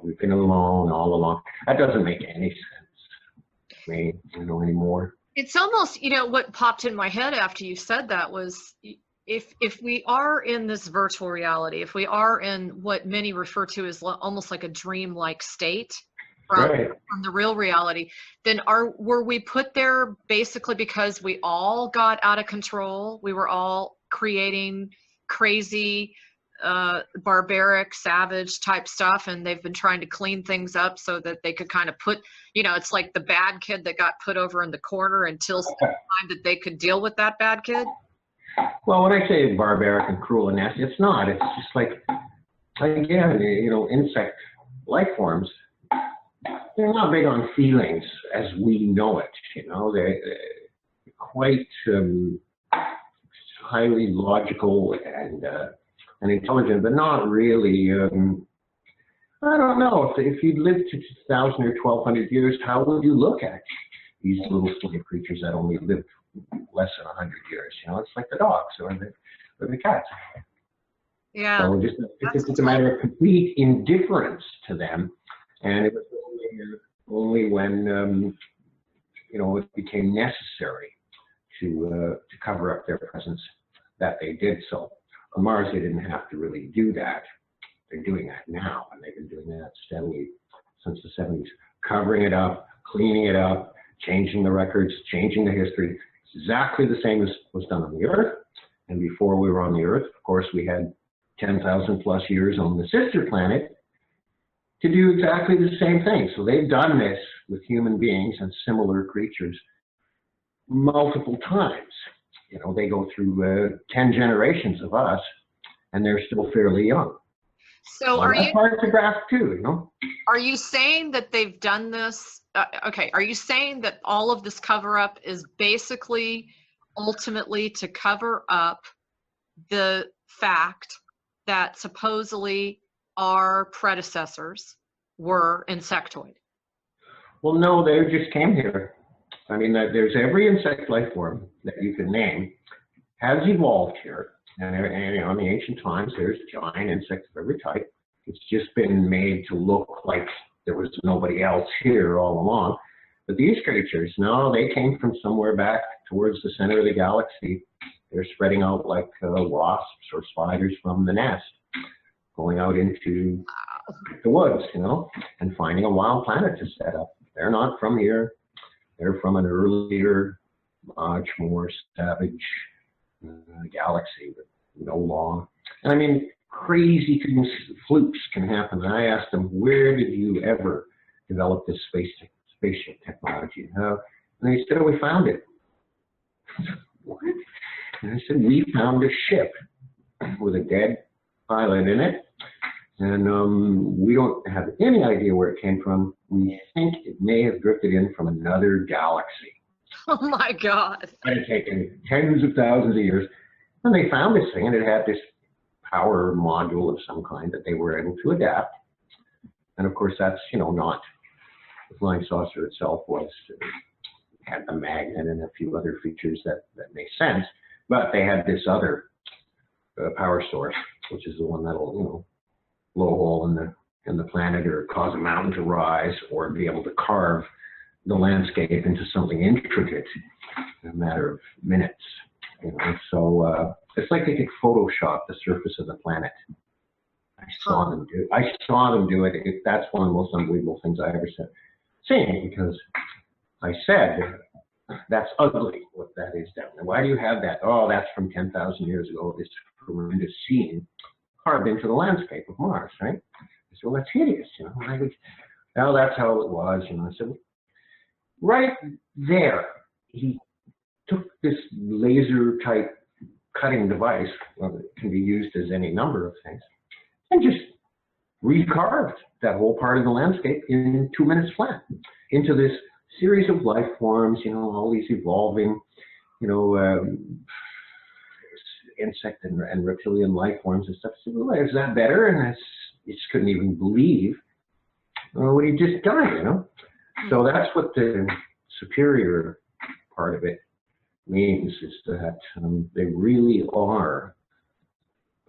We've been alone all along. That doesn't make any sense to me, you know, anymore. It's almost, you know, what popped in my head after you said that was, if we are in this virtual reality, if we are in what many refer to as almost like a dream-like state from the real reality, then were we put there basically because we all got out of control? We were all creating crazy, barbaric, savage type stuff, and they've been trying to clean things up so that they could kind of put, you know, it's like the bad kid that got put over in the corner until the time that they could deal with that bad kid. Well, when I say barbaric and cruel and nasty, it's not. It's just like, again, you know, insect life forms, they're not big on feelings as we know it. You know, they're quite highly logical and intelligent, but not really. I don't know, if you'd lived to 2,000 or 1,200 years, how would you look at these little slave creatures that only lived less than 100 years? You know, it's like the dogs or the cats. Yeah. So it's just a matter of complete indifference to them, and it was only when you know, it became necessary to cover up their presence that they did so. On Mars, they didn't have to really do that. They're doing that now, and they've been doing that steadily since the 70s, covering it up, cleaning it up, changing the records, changing the history. It's exactly the same as was done on the Earth. And before we were on the Earth, of course, we had 10,000 plus years on the sister planet to do exactly the same thing. So they've done this with human beings and similar creatures multiple times. You know, they go through 10 generations of us, and they're still fairly young. So that's hard to grasp too, you know? Are you saying that they've done this? Okay, are you saying that all of this cover up is basically ultimately to cover up the fact that supposedly our predecessors were insectoid? Well, no, they just came here. I mean, there's every insect life form that you can name has evolved here. And you know, in the ancient times, there's giant insects of every type. It's just been made to look like there was nobody else here all along. But these creatures, no, they came from somewhere back towards the center of the galaxy. They're spreading out like wasps or spiders from the nest, going out into the woods, you know, and finding a wild planet to set up. They're not from here. They're from an earlier, much more savage galaxy with no law. And I mean, crazy things, flukes can happen. And I asked them, where did you ever develop this spaceship technology? And they said, oh, we found it. What? And I said, we found a ship with a dead pilot in it. And we don't have any idea where it came from. We think it may have drifted in from another galaxy. Oh my God. It had taken tens of thousands of years. And they found this thing, and it had this power module of some kind that they were able to adapt. And of course, that's, you know, not the flying saucer itself was, had the magnet and a few other features that make sense. But they had this other power source, which is the one that'll, you know, blow a hole in the planet or cause a mountain to rise or be able to carve the landscape into something intricate in a matter of minutes. You know, so it's like they could Photoshop the surface of the planet. I saw them do it. That's one of the most unbelievable things I ever seen, because I said, that's ugly what that is down there. Why do you have that? Oh, that's from 10,000 years ago. This tremendous scene carved into the landscape of Mars, right? I said, well, that's hideous, you know. Well, that's how it was, you know. I said, right there, he took this laser type cutting device, well, it can be used as any number of things, and just recarved that whole part of the landscape in 2 minutes flat into this series of life forms, you know, all these evolving, you know, insect and reptilian life forms and stuff. So, well, is that better? And I just couldn't even believe what he just done, you know. So that's what the superior part of it means, is that they really are,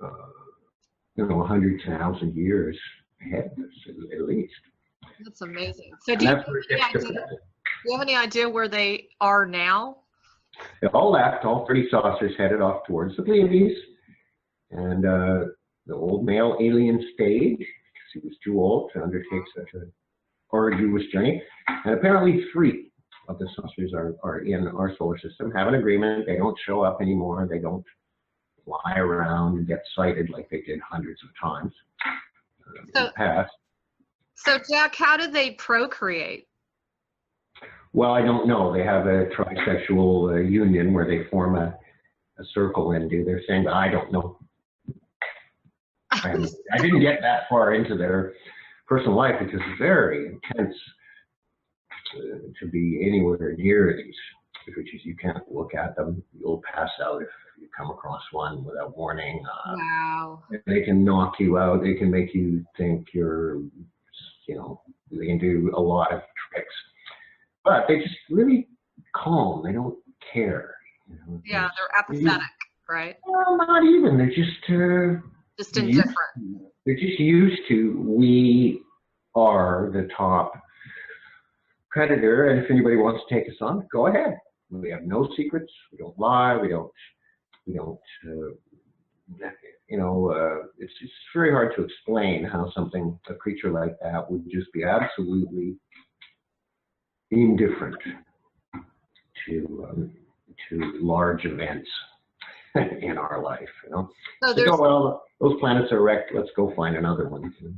you know, 100,000 years ahead of us, at least. That's amazing. So do you have any idea where they are now? They all left, all 30 saucers headed off towards the Pleiades, and the old male alien stayed because he was too old to undertake such an arduous journey. And apparently 3 of the saucers are in our solar system, have an agreement. They don't show up anymore. They don't fly around and get sighted like they did hundreds of times in the past. So Jack, how do they procreate? Well, I don't know. They have a trisexual union where they form a a circle and do their thing, but I don't know. I didn't get that far into their personal life because it's very intense to be anywhere near these creatures. You can't look at them. You'll pass out if you come across one without warning. Wow. They can knock you out. They can make you think you're, you know, they can do a lot of tricks. But they just really calm. They don't care. You know? Yeah, they're apathetic, right? Well, not even. They're just Indifferent. They're just used to, we are the top predator, and if anybody wants to take us on, go ahead. We have no secrets. We don't lie. We don't. You know, it's very hard to explain how a creature like that would just be absolutely indifferent to large events in our life. You know, So oh, well, those planets are wrecked. Let's go find another one. You know?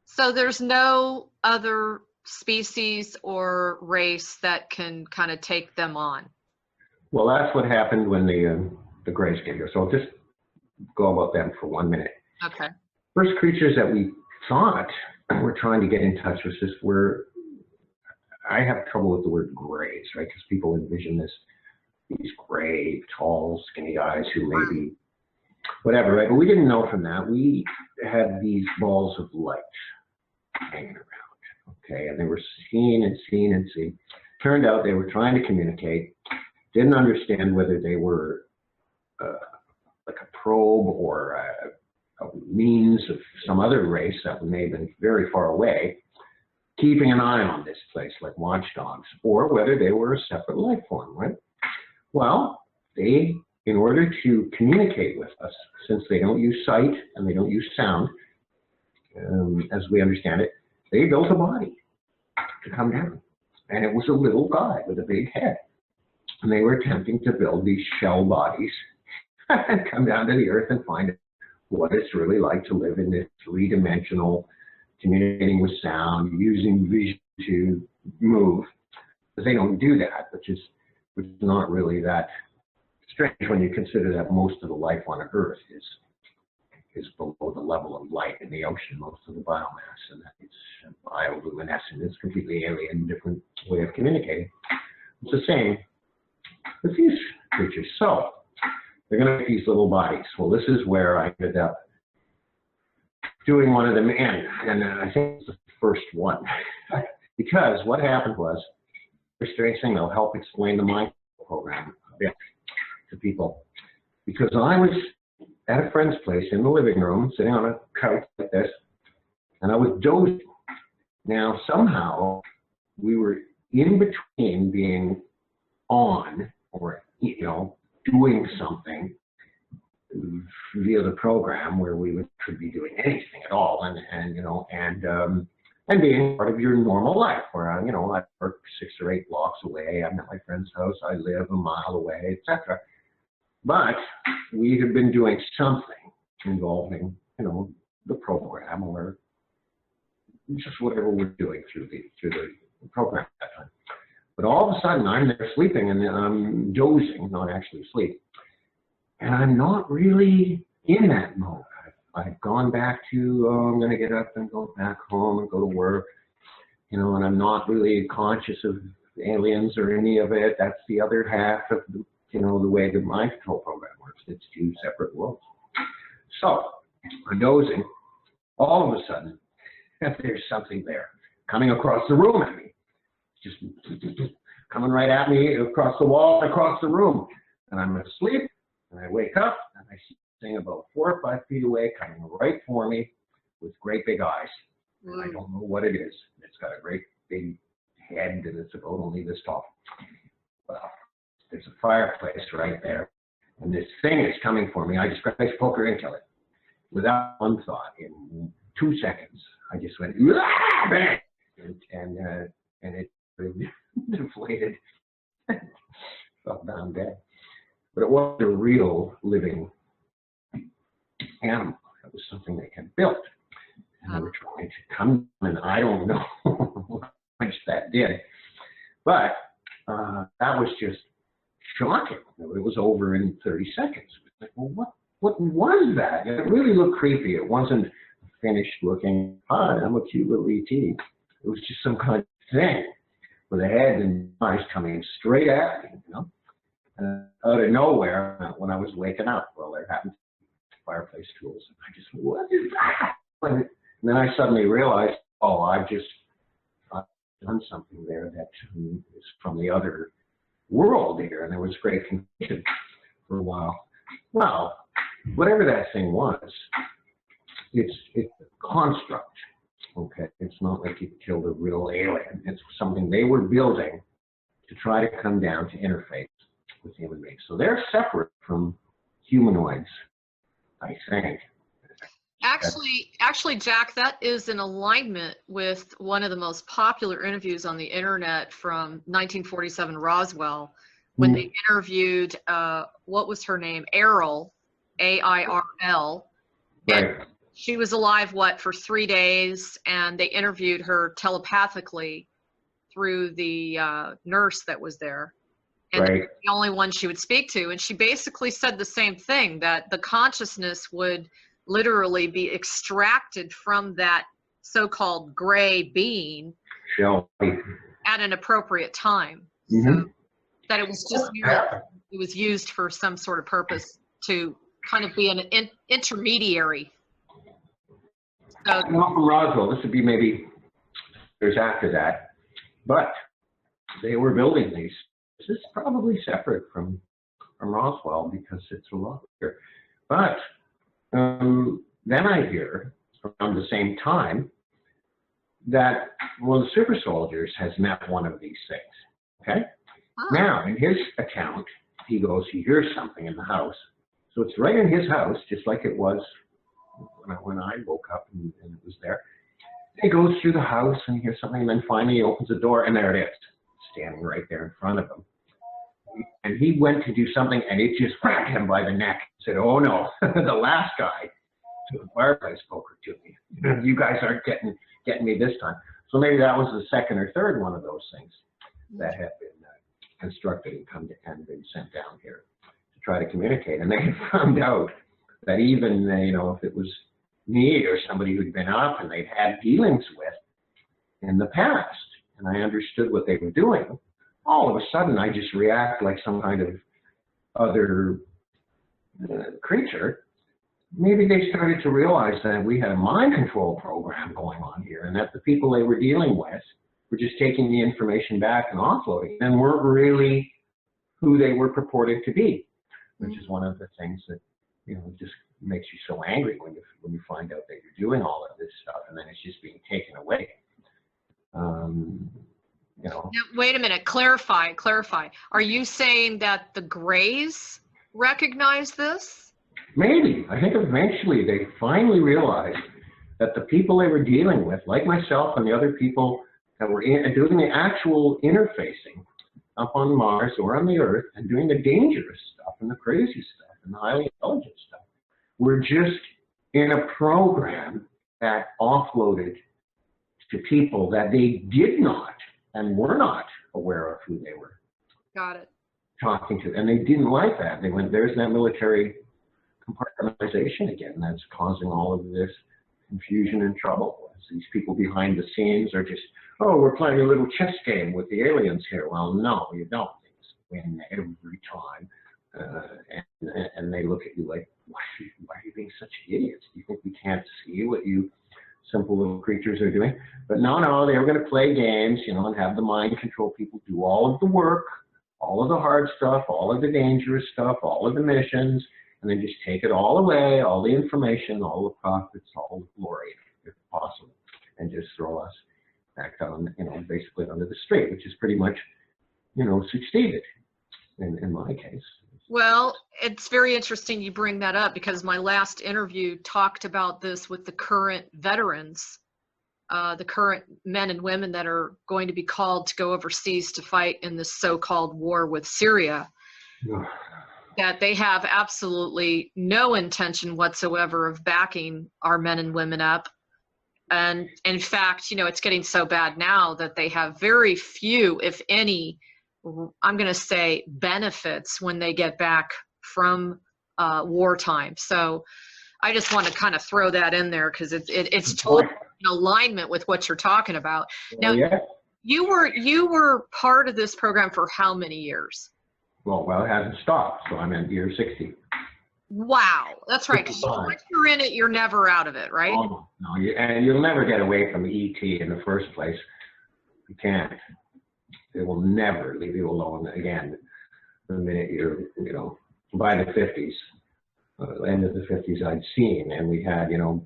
So there's no other species or race that can kind of take them on. Well, that's what happened when the Greys get here. So I'll just go about them for 1 minute. Okay. First creatures that we thought were trying to get in touch with us were, I have trouble with the word Greys, right? Because people envision these gray, tall, skinny guys who maybe, whatever, right? But we didn't know from that. We had these balls of light hanging around, okay? And they were seen and seen and seen. Turned out they were trying to communicate, didn't understand whether they were like a probe or a means of some other race that may have been very far away, keeping an eye on this place like watchdogs, or whether they were a separate life form, right? Well, they, in order to communicate with us, since they don't use sight and they don't use sound, as we understand it, they built a body to come down. And it was a little guy with a big head. And they were attempting to build these shell bodies and come down to the earth and find what it's really like to live in this three-dimensional, communicating with sound, using vision to move. Because they don't do that, which is not really that strange when you consider that most of the life on Earth is below the level of light in the ocean, most of the biomass, and that it's bioluminescent. It's completely alien, different way of communicating. It's the same with these creatures. So they're going to make these little bodies. Well, this is where I ended up doing one of them in, and I think it's the first one. Because what happened was, a strange thing that'll help explain the mind program a bit to people. Because I was at a friend's place in the living room, sitting on a couch like this, and I was dozing. Now, somehow, we were in between being on, or, you know, doing something via the program where we could be doing anything at all, and being part of your normal life, where I work 6 or 8 blocks away, I'm at my friend's house, I live a mile away, etc. But we had been doing something involving, the program, or just whatever we're doing through the program at that time. But all of a sudden, I'm there sleeping, and I'm dozing, not actually asleep. And I'm not really in that mode. I've gone back to, I'm going to get up and go back home and go to work, and I'm not really conscious of aliens or any of it. That's the other half of the way the mind control program works. It's 2 separate worlds. So I'm dozing. All of a sudden, there's something there coming across the room at me. Just coming right at me across the wall, across the room. And I'm asleep, and I wake up, and I see thing about 4 or 5 feet away coming right for me with great big eyes. And I don't know what it is. It's got a great big head, and it's about only this tall. Well, there's a fireplace right there, and this thing is coming for me. I just grabbed my poker and kill it. Without one thought, in 2 seconds, I just went, bang! And it deflated, fell down dead. But it wasn't a real living animal. It was something they had built. And they were trying to come, and I don't know how much that did. But that was just shocking. It was over in 30 seconds. Like, well, what was that? And it really looked creepy. It wasn't finished looking, hi, I'm a cute little ET. It was just some kind of thing with a head and eyes coming straight at me, you know? And out of nowhere, when I was waking up, well, there happened fireplace tools. And I just, what is that? And then I suddenly realized, oh, I've done something there that is from the other world here. And there was great confusion for a while. Well, whatever that thing was, it's a construct, okay? It's not like you killed a real alien. It's something they were building to try to come down to interface with human beings. So they're separate from humanoids, I think. Actually, Jack, that is in alignment with one of the most popular interviews on the internet from 1947 Roswell, when they interviewed, what was her name? Airl, A-I-R-L. Right. She was alive, for 3 days, and they interviewed her telepathically through the nurse that was there. And right. The only one she would speak to. And she basically said the same thing, that the consciousness would literally be extracted from that so-called gray being at an appropriate time. So that it was just it was used for some sort of purpose to kind of be an intermediary. Not from Roswell. This would be maybe years after that, but they were building these. This is probably separate from Roswell because it's a lot bigger. But then I hear around the same time that one of the super soldiers has met one of these things. Okay. Oh. Now, in his account, he goes, he hears something in the house. So it's right in his house, just like it was when I woke up and it was there. He goes through the house and he hears something, and then finally he opens the door, and there it is, standing right there in front of him. And he went to do something, and it just grabbed him by the neck and said, oh no, the last guy took a fireplace poker to me. You guys aren't getting me this time. So maybe that was the second or third one of those things that had been constructed and been sent down here to try to communicate. And they had found out that even, if it was me or somebody who'd been up and they'd had dealings with in the past, and I understood what they were doing, all of a sudden I just react like some kind of other creature. Maybe they started to realize that we had a mind control program going on here, and that the people they were dealing with were just taking the information back and offloading and weren't really who they were purported to be, which is one of the things that, just makes you so angry when you find out that you're doing all of this stuff and then it's just being taken away. Now, wait a minute, clarify. Are you saying that the Greys recognize this? Maybe. I think eventually they finally realized that the people they were dealing with, like myself and the other people that were doing the actual interfacing up on Mars or on the Earth and doing the dangerous stuff and the crazy stuff and the highly intelligent stuff, were just in a program that offloaded to people that they did not and were not aware of who they were talking to. And they didn't like that. They went, there's that military compartmentalization again. That's causing all of this confusion and trouble. As these people behind the scenes are just, oh, we're playing a little chess game with the aliens here. Well, no, you don't. It's win every time. And they look at you like, why are you being such idiots? Do you think we can't see what you simple little creatures are doing? But no, they were going to play games, and have the mind control people do all of the work, all of the hard stuff, all of the dangerous stuff, all of the missions, and then just take it all away, all the information, all the profits, all the glory, if possible, and just throw us back down, basically under the street, which is pretty much, succeeded in my case. Well, it's very interesting you bring that up, because my last interview talked about this with the current veterans, the current men and women that are going to be called to go overseas to fight in this so-called war with Syria, that they have absolutely no intention whatsoever of backing our men and women up. And in fact, it's getting so bad now that they have very few, if any, I'm going to say, benefits when they get back from wartime. So I just want to kind of throw that in there because it's totally in alignment with what you're talking about. Now, you were part of this program for how many years? Well, it hasn't stopped, so I'm in year 60. Wow, that's right. Because once you're in it, you're never out of it, right? Oh, no, and you'll never get away from ET in the first place. You can't. It will never leave you alone again. The minute you're, by the 50s, end of the 50s, I'd seen, and we had, the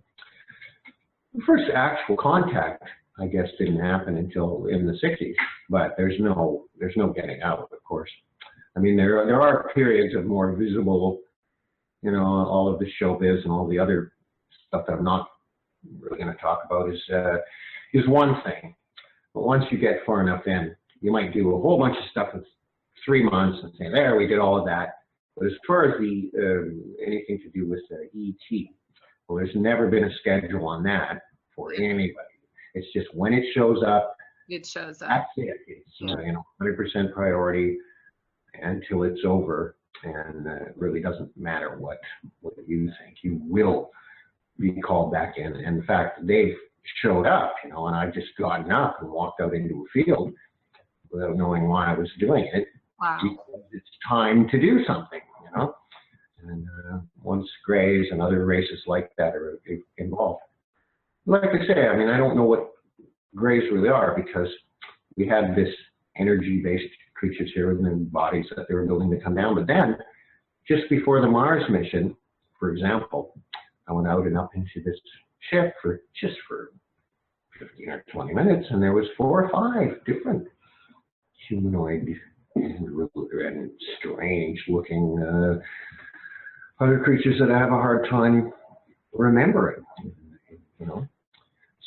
first actual contact, I guess, didn't happen until in the 60s. But there's no getting out, of course. I mean, there are periods of more visible, all of the showbiz and all the other stuff that I'm not really going to talk about is one thing. But once you get far enough in, you might do a whole bunch of stuff in 3 months and say, there, we did all of that. But as far as anything to do with ET, well, there's never been a schedule on that for anybody. It's just when it shows up. It shows up. That's it. It's 100% priority until it's over, and it really doesn't matter what you think. You will be called back in. And in fact, they've showed up, and I've just gotten up and walked out into a field without knowing why I was doing it. Wow. Because it's time to do something, And once Greys and other races like that are involved. Like I say, I mean, I don't know what Greys really are, because we had this energy-based creatures here in bodies that they were building to come down. But then, just before the Mars mission, for example, I went out and up into this ship for 15 or 20 minutes, and there was 4 or 5 different humanoid and strange-looking other creatures that I have a hard time remembering.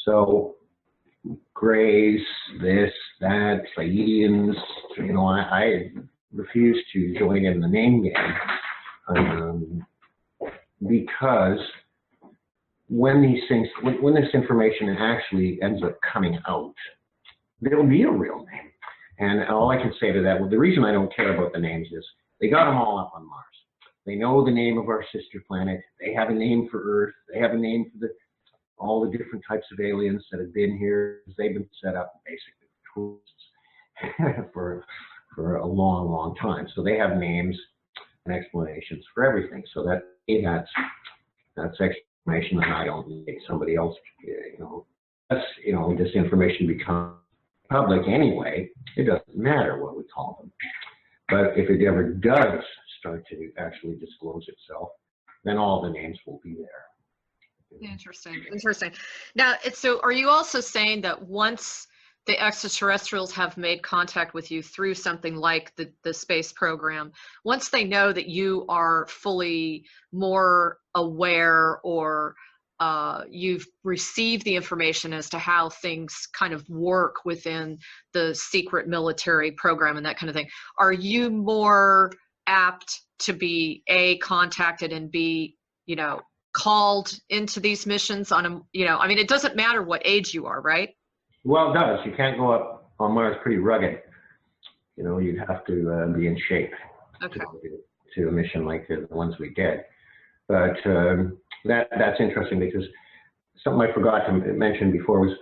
So Greys, this, that, Pleiadians, I refuse to join in the name game because when these things, when this information actually ends up coming out, there'll be a real name. And all I can say to that, well, the reason I don't care about the names is they got them all up on Mars. They know the name of our sister planet. They have a name for Earth. They have a name for all the different types of aliens that have been here. They've been set up basically tourists for a long, long time. So they have names and explanations for everything. So that's explanation that I don't need. Somebody else, this information becomes public anyway. It doesn't matter what we call them. But if it ever does start to actually disclose itself, then all the names will be there. Interesting. Now, so are you also saying that once the extraterrestrials have made contact with you through something like the space program, once they know that you are fully more aware, or you've received the information as to how things kind of work within the secret military program and that kind of thing, are you more apt to be contacted and be, called into these missions on I mean, it doesn't matter what age you are, right? Well, it does. You can't go up on Mars, pretty rugged. You'd have to be in shape to a mission like the ones we did. But that's interesting, because something I forgot to mention before was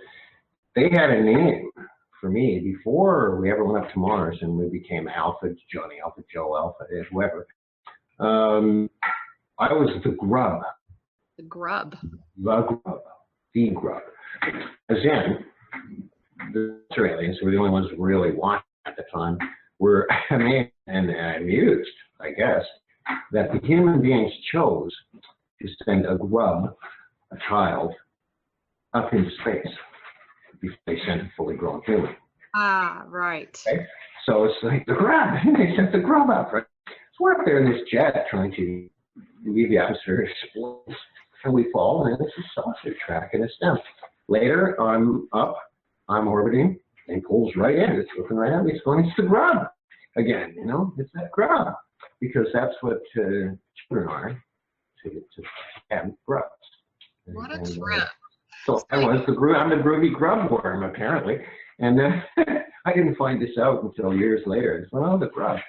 they had a name for me before we ever went up to Mars and we became Alpha Johnny, Alpha Joe, Alpha whoever. I was the Grub. The Grub. The Grub. As in, the Australians, who were the only ones really watching at the time, were amazed and amused, I guess, that the human beings chose to send a grub, a child, up into space before they sent a fully grown human. Ah, right. Okay? So it's like the Grub. They sent the Grub up, right? So we're up there in this jet trying to leave the atmosphere, explodes, and we fall, and it's a sausage track in a stem. Later, I'm up, I'm orbiting, and pulls right in. It's looking right at me. It's going, it's the Grub again. It's that Grub, because that's what children are, to have grubs. What a trip. So I was I'm the groovy grub worm, apparently. And I didn't find this out until years later. It's, well, the grub,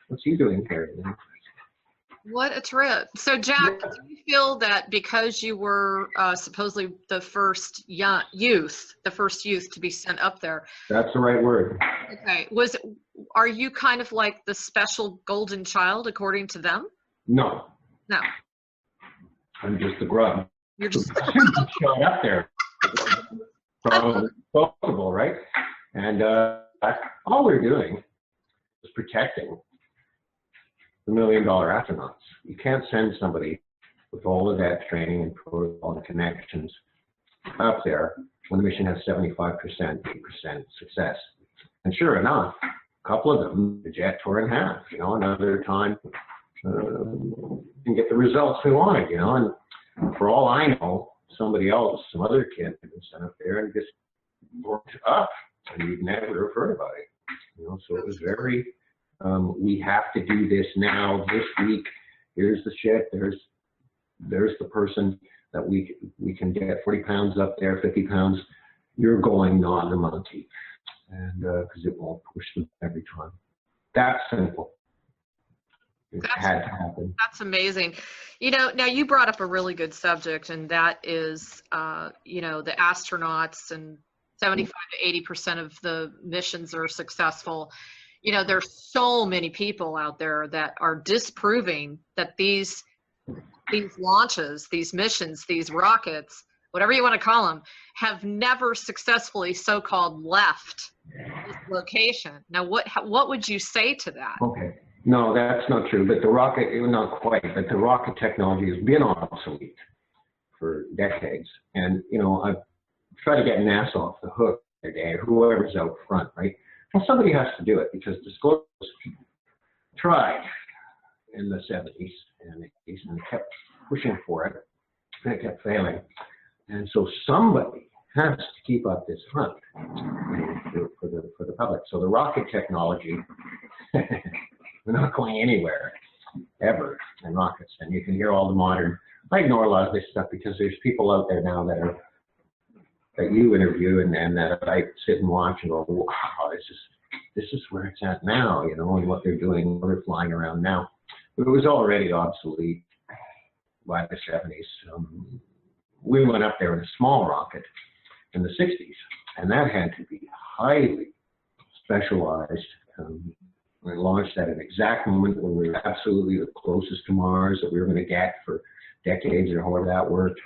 what's he doing here? You know? What a trip. So, Jack, do you feel that because you were supposedly the first youth to be sent up there? That's the right word. Okay. Are you kind of like the special golden child according to them? No. No. I'm just the grub. You're just showed up there. Possible, right? And all we're doing is protecting the $1 million astronauts. You can't send somebody with all of that training and protocol and connections up there when the mission has 75%, 8% success. And sure enough, a couple of them, the jet tore in half. You know, another time, and get the results we wanted. You know, and for all I know, somebody else, some other kid, had been sent up there and just worked up, and you'd never have heard about it. You know, so it was very. We have to do this now, this week. Here's the shit. There's the person that we can get 40 pounds up there, 50 pounds. You're going on the monkey, and because it won't push them every time. That's simple. It had to happen. That's amazing. You know, now you brought up a really good subject, and that is, you know, the astronauts, and 75 to 80% of the missions are successful. You know, there's so many people out there that are disproving that these launches, these missions, these rockets, whatever you want to call them, have never successfully so-called left this location. Now, what would you say to that? Okay. No, that's not true. But the rocket, not quite, but the rocket technology has been obsolete for decades. And, you know, I've tried to get NASA off the hook today, whoever's out front, right? Well, somebody has to do it because disclosure tried in the 70s and 80s and kept pushing for it, and it kept failing. And so somebody has to keep up this front for the public. So the rocket technology, we're not going anywhere ever in rockets. And you can hear all the modern. I ignore a lot of this stuff because there's people out there now that you interview and that I sit and watch and go, wow, this is where it's at now, you know, and what they're doing, what they're flying around now. But it was already obsolete by the 70s. We went up there in a small rocket in the 60s, and that had to be highly specialized. We launched at an exact moment when we were absolutely the closest to Mars that we were going to get for decades or however that worked.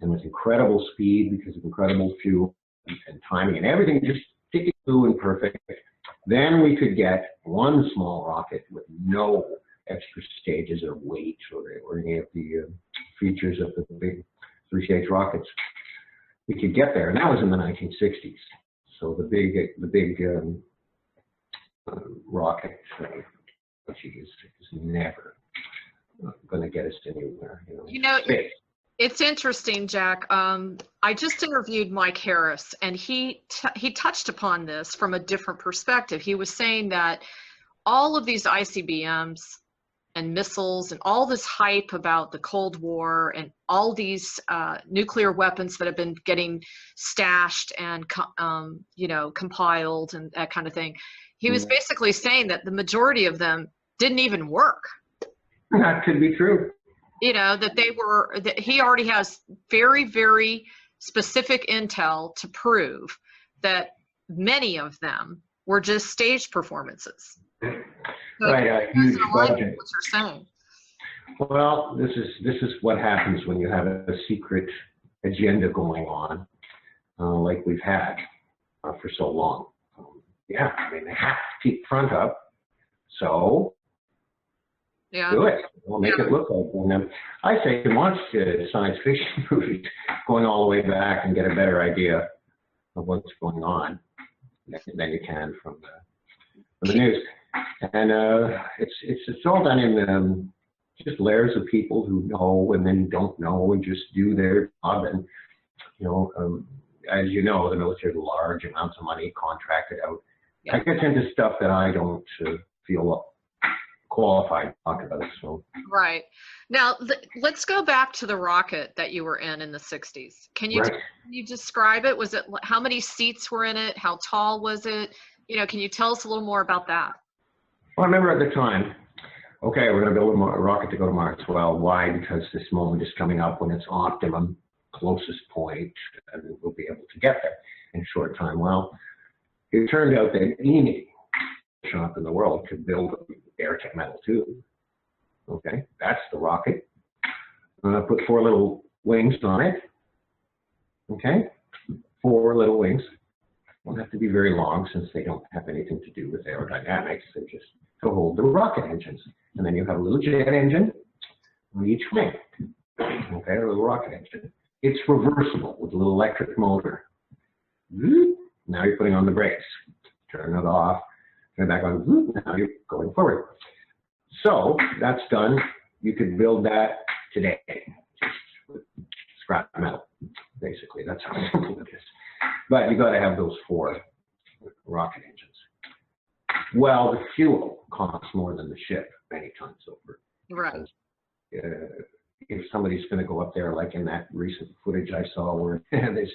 And with incredible speed because of incredible fuel and timing and everything just ticking through and perfect. Then we could get one small rocket with no extra stages or weight or any of the features of the big 3-stage rockets. We could get there, and that was in the 1960s. So the big rocket is never going to get us anywhere. You know, it's interesting, Jack. I just interviewed Mike Harris, and he touched upon this from a different perspective. He was saying that all of these ICBMs and missiles and all this hype about the Cold War and all these nuclear weapons that have been getting stashed and you know, compiled and that kind of thing. He was basically saying that the majority of them didn't even work. That could be true. You know, that he already has very, very specific intel to prove that many of them were just stage performances. So right, a huge budget. What you're saying. Well, this is what happens when you have a secret agenda going on, like we've had for so long. Yeah, I mean, they have to keep front up. So yeah. Do it. We'll make it look like one. I say you can watch science fiction movies going all the way back and get a better idea of what's going on than you can from the news. And it's all done in just layers of people who know and then don't know and just do their job. And you know, as you know, the military has large amounts of money contracted out. Yeah. I get into stuff that I don't feel qualified to talk about. So right now, let's go back to the rocket that you were in the 60s. Can you describe it? Was it, how many seats were in it? How tall was it? can you tell us a little more about that? Well, I remember at the time, okay, we're going to build a rocket to go to Mars. Well, why? Because this moment is coming up when it's optimum, closest point, and we'll be able to get there in a short time. Well, it turned out that any shop in the world could build an airtight metal tube. Okay, that's the rocket. Put 4 little wings on it. Okay, 4 little wings. Don't have to be very long since they don't have anything to do with aerodynamics. They're just to hold the rocket engines. And then you have a little jet engine on each wing. Okay, a little rocket engine. It's reversible with a little electric motor. Now you're putting on the brakes. Turn it off. Turn it back on. Now you're going forward. So that's done. You could build that today. Just with scrap metal, basically. That's how simple it is. But you got to have those 4 rocket engines. Well, the fuel costs more than the ship many times over. Right. If somebody's going to go up there, like in that recent footage I saw where there's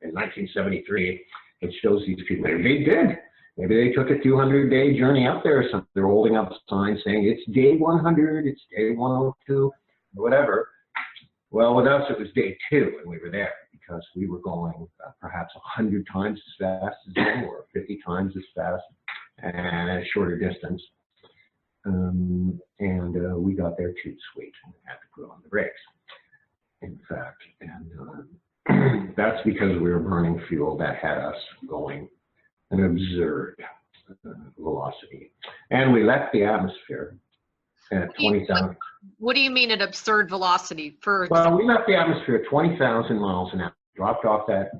in 1973, it shows these people. Maybe they did. Maybe they took a 200-day journey up there or something. They're holding up a sign saying it's day 100, it's day 102, or whatever. Well, with us, it was day 2 and we were there because we were going perhaps 100 times as fast as them or 50 times as fast and at a shorter distance. We got there too sweet and had to put on the brakes, in fact. And that's because we were burning fuel that had us going an absurd velocity. And we left the atmosphere at 20,000. What do you mean an absurd velocity? Well, we left the atmosphere at 20,000 miles an hour, dropped off that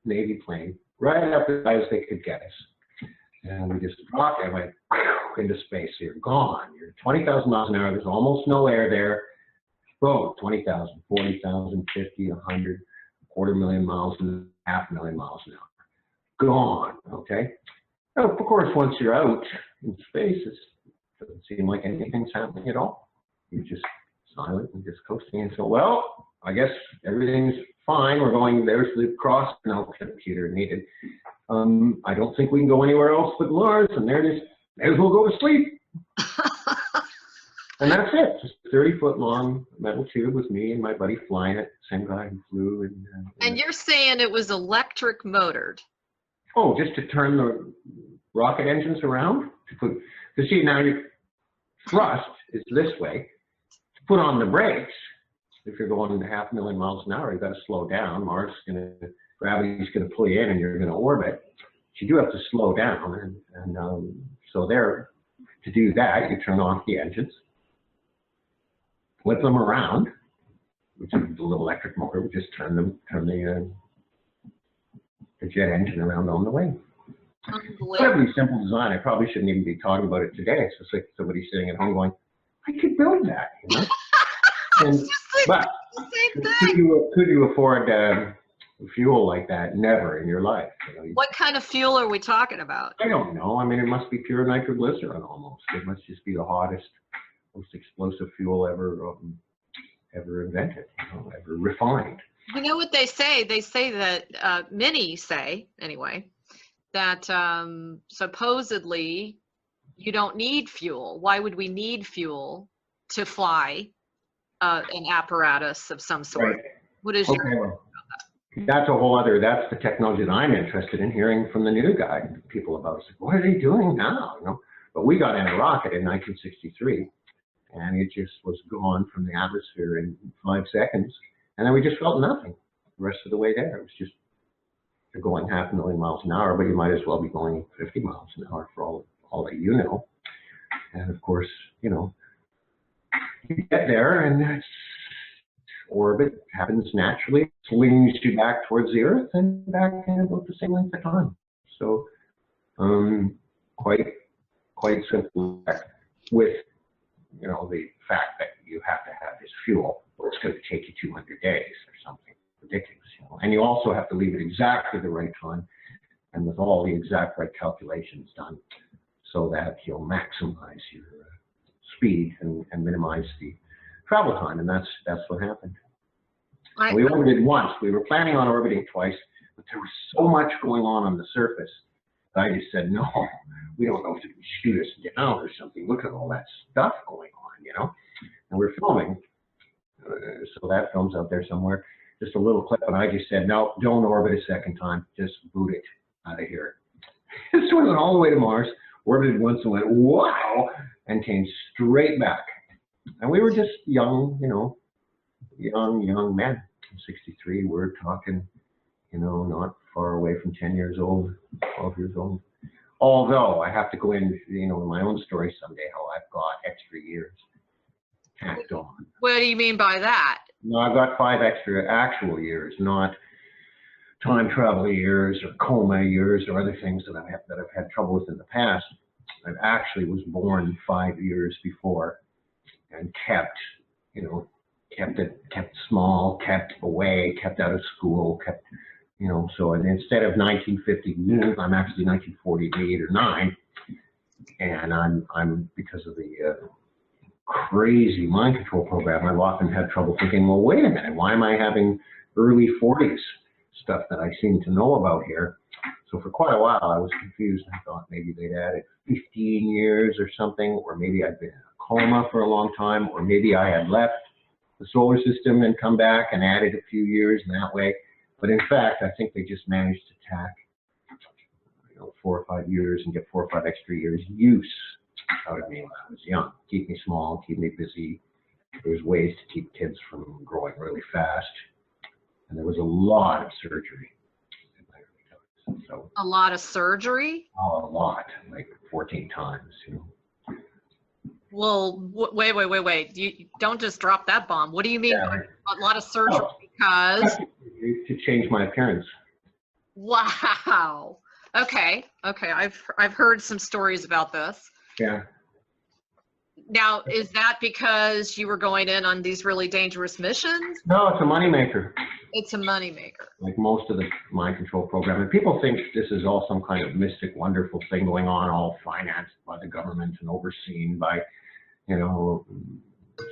Navy plane right up as high as they could get us. And we just dropped and went into space. So you're gone. You're 20,000 miles an hour. There's almost no air there. Boom, 20,000, 40,000, 50, 100, 250,000 miles, 500,000 miles an hour. Gone, okay? Now, of course, once you're out in space, it doesn't seem like anything's happening at all. You're just silent and just coasting. And so, well, I guess everything's fine. We're going, there's the cross, no computer needed. I don't think we can go anywhere else but Mars, and there it is. May as well go to sleep. And that's it. Just a 30-foot long metal tube with me and my buddy flying it, same guy who flew. And you're saying it was electric motored? Oh, just to turn the rocket engines around? To see, now your thrust is this way. To put on the brakes, if you're going 500,000 miles an hour, you've got to slow down. Mars is going to, gravity's going to pull you in and you're going to orbit. But you do have to slow down. So there, to do that, you turn off the engines, flip them around, which is the little electric motor. We just turn the jet engine around on the wing. Incredibly simple design. I probably shouldn't even be talking about it today. It's just like somebody sitting at home going, I could build that, you know? But could you afford fuel like that? Never in your life. You know? What kind of fuel are we talking about? I don't know. I mean, it must be pure nitroglycerin almost. It must just be the hottest, most explosive fuel ever invented, ever refined. You know what they say? They say that, many say, anyway, that supposedly you don't need fuel. Why would we need fuel to fly an apparatus of some sort? Right. What is your well, that's a whole other, that's the technology that I'm interested in hearing from the new guy, people about. It's like, what are they doing now? You know? But we got in a rocket in 1963, and it just was gone from the atmosphere in 5 seconds. And then we just felt nothing the rest of the way there. It was just, you're going 500,000 miles an hour, but you might as well be going 50 miles an hour for all that you know. And of course, you know, you get there and that's orbit happens naturally, swings you back towards the Earth and back in about the same length of time. So quite simple with, you know, the fact that you have to have this fuel, or it's going to take you 200 days or something ridiculous, you know. And you also have to leave it exactly the right time and with all the exact right calculations done so that you'll maximize your speed and minimize the travel time. And that's what happened. We orbited once. We were planning on orbiting twice, but there was so much going on the surface I just said, no, we don't know if they can shoot us down or something. Look at all that stuff going on, you know? And we're filming, so that film's out there somewhere. Just a little clip, and I just said, no, don't orbit a second time. Just boot it out of here. So we went all the way to Mars, orbited once and went, wow, and came straight back. And we were just young, you know, young men. I'm 63, we're talking, you know, not far away from 10 years old, 12 years old. Although I have to go in, you know, in my own story someday, how I've got extra years tacked on. What do you mean by that? No, I've got 5 extra actual years, not time travel years or coma years or other things that I've had trouble with in the past. I actually was born 5 years before and kept, you know, kept small, kept away, kept out of school, kept, you know, so and instead of 1950, I'm actually 1948 or 9, and I'm because of the crazy mind control program, I've often had trouble thinking, well, wait a minute, why am I having early 40s stuff that I seem to know about here? So for quite a while, I was confused. I thought maybe they'd added 15 years or something, or maybe I'd been in a coma for a long time, or maybe I had left the solar system and come back and added a few years in that way. But in fact, I think they just managed to tack, you know, 4 or 5 years and get 4 or 5 extra years use out of me when I was young. Keep me small, keep me busy. There's ways to keep kids from growing really fast. And there was a lot of surgery in my early times. So A lot of surgery? a lot, like 14 times, you know. Well, wait. You don't just drop that bomb. What do you mean by a lot of surgery? Oh. Because To change my appearance. wow. Okay. I've heard some stories about this. Yeah. Now, is that because you were going in on these really dangerous missions? No, it's a moneymaker. It's a moneymaker. Like most of the mind control program. And people think this is all some kind of mystic, wonderful thing going on, all financed by the government and overseen by, you know,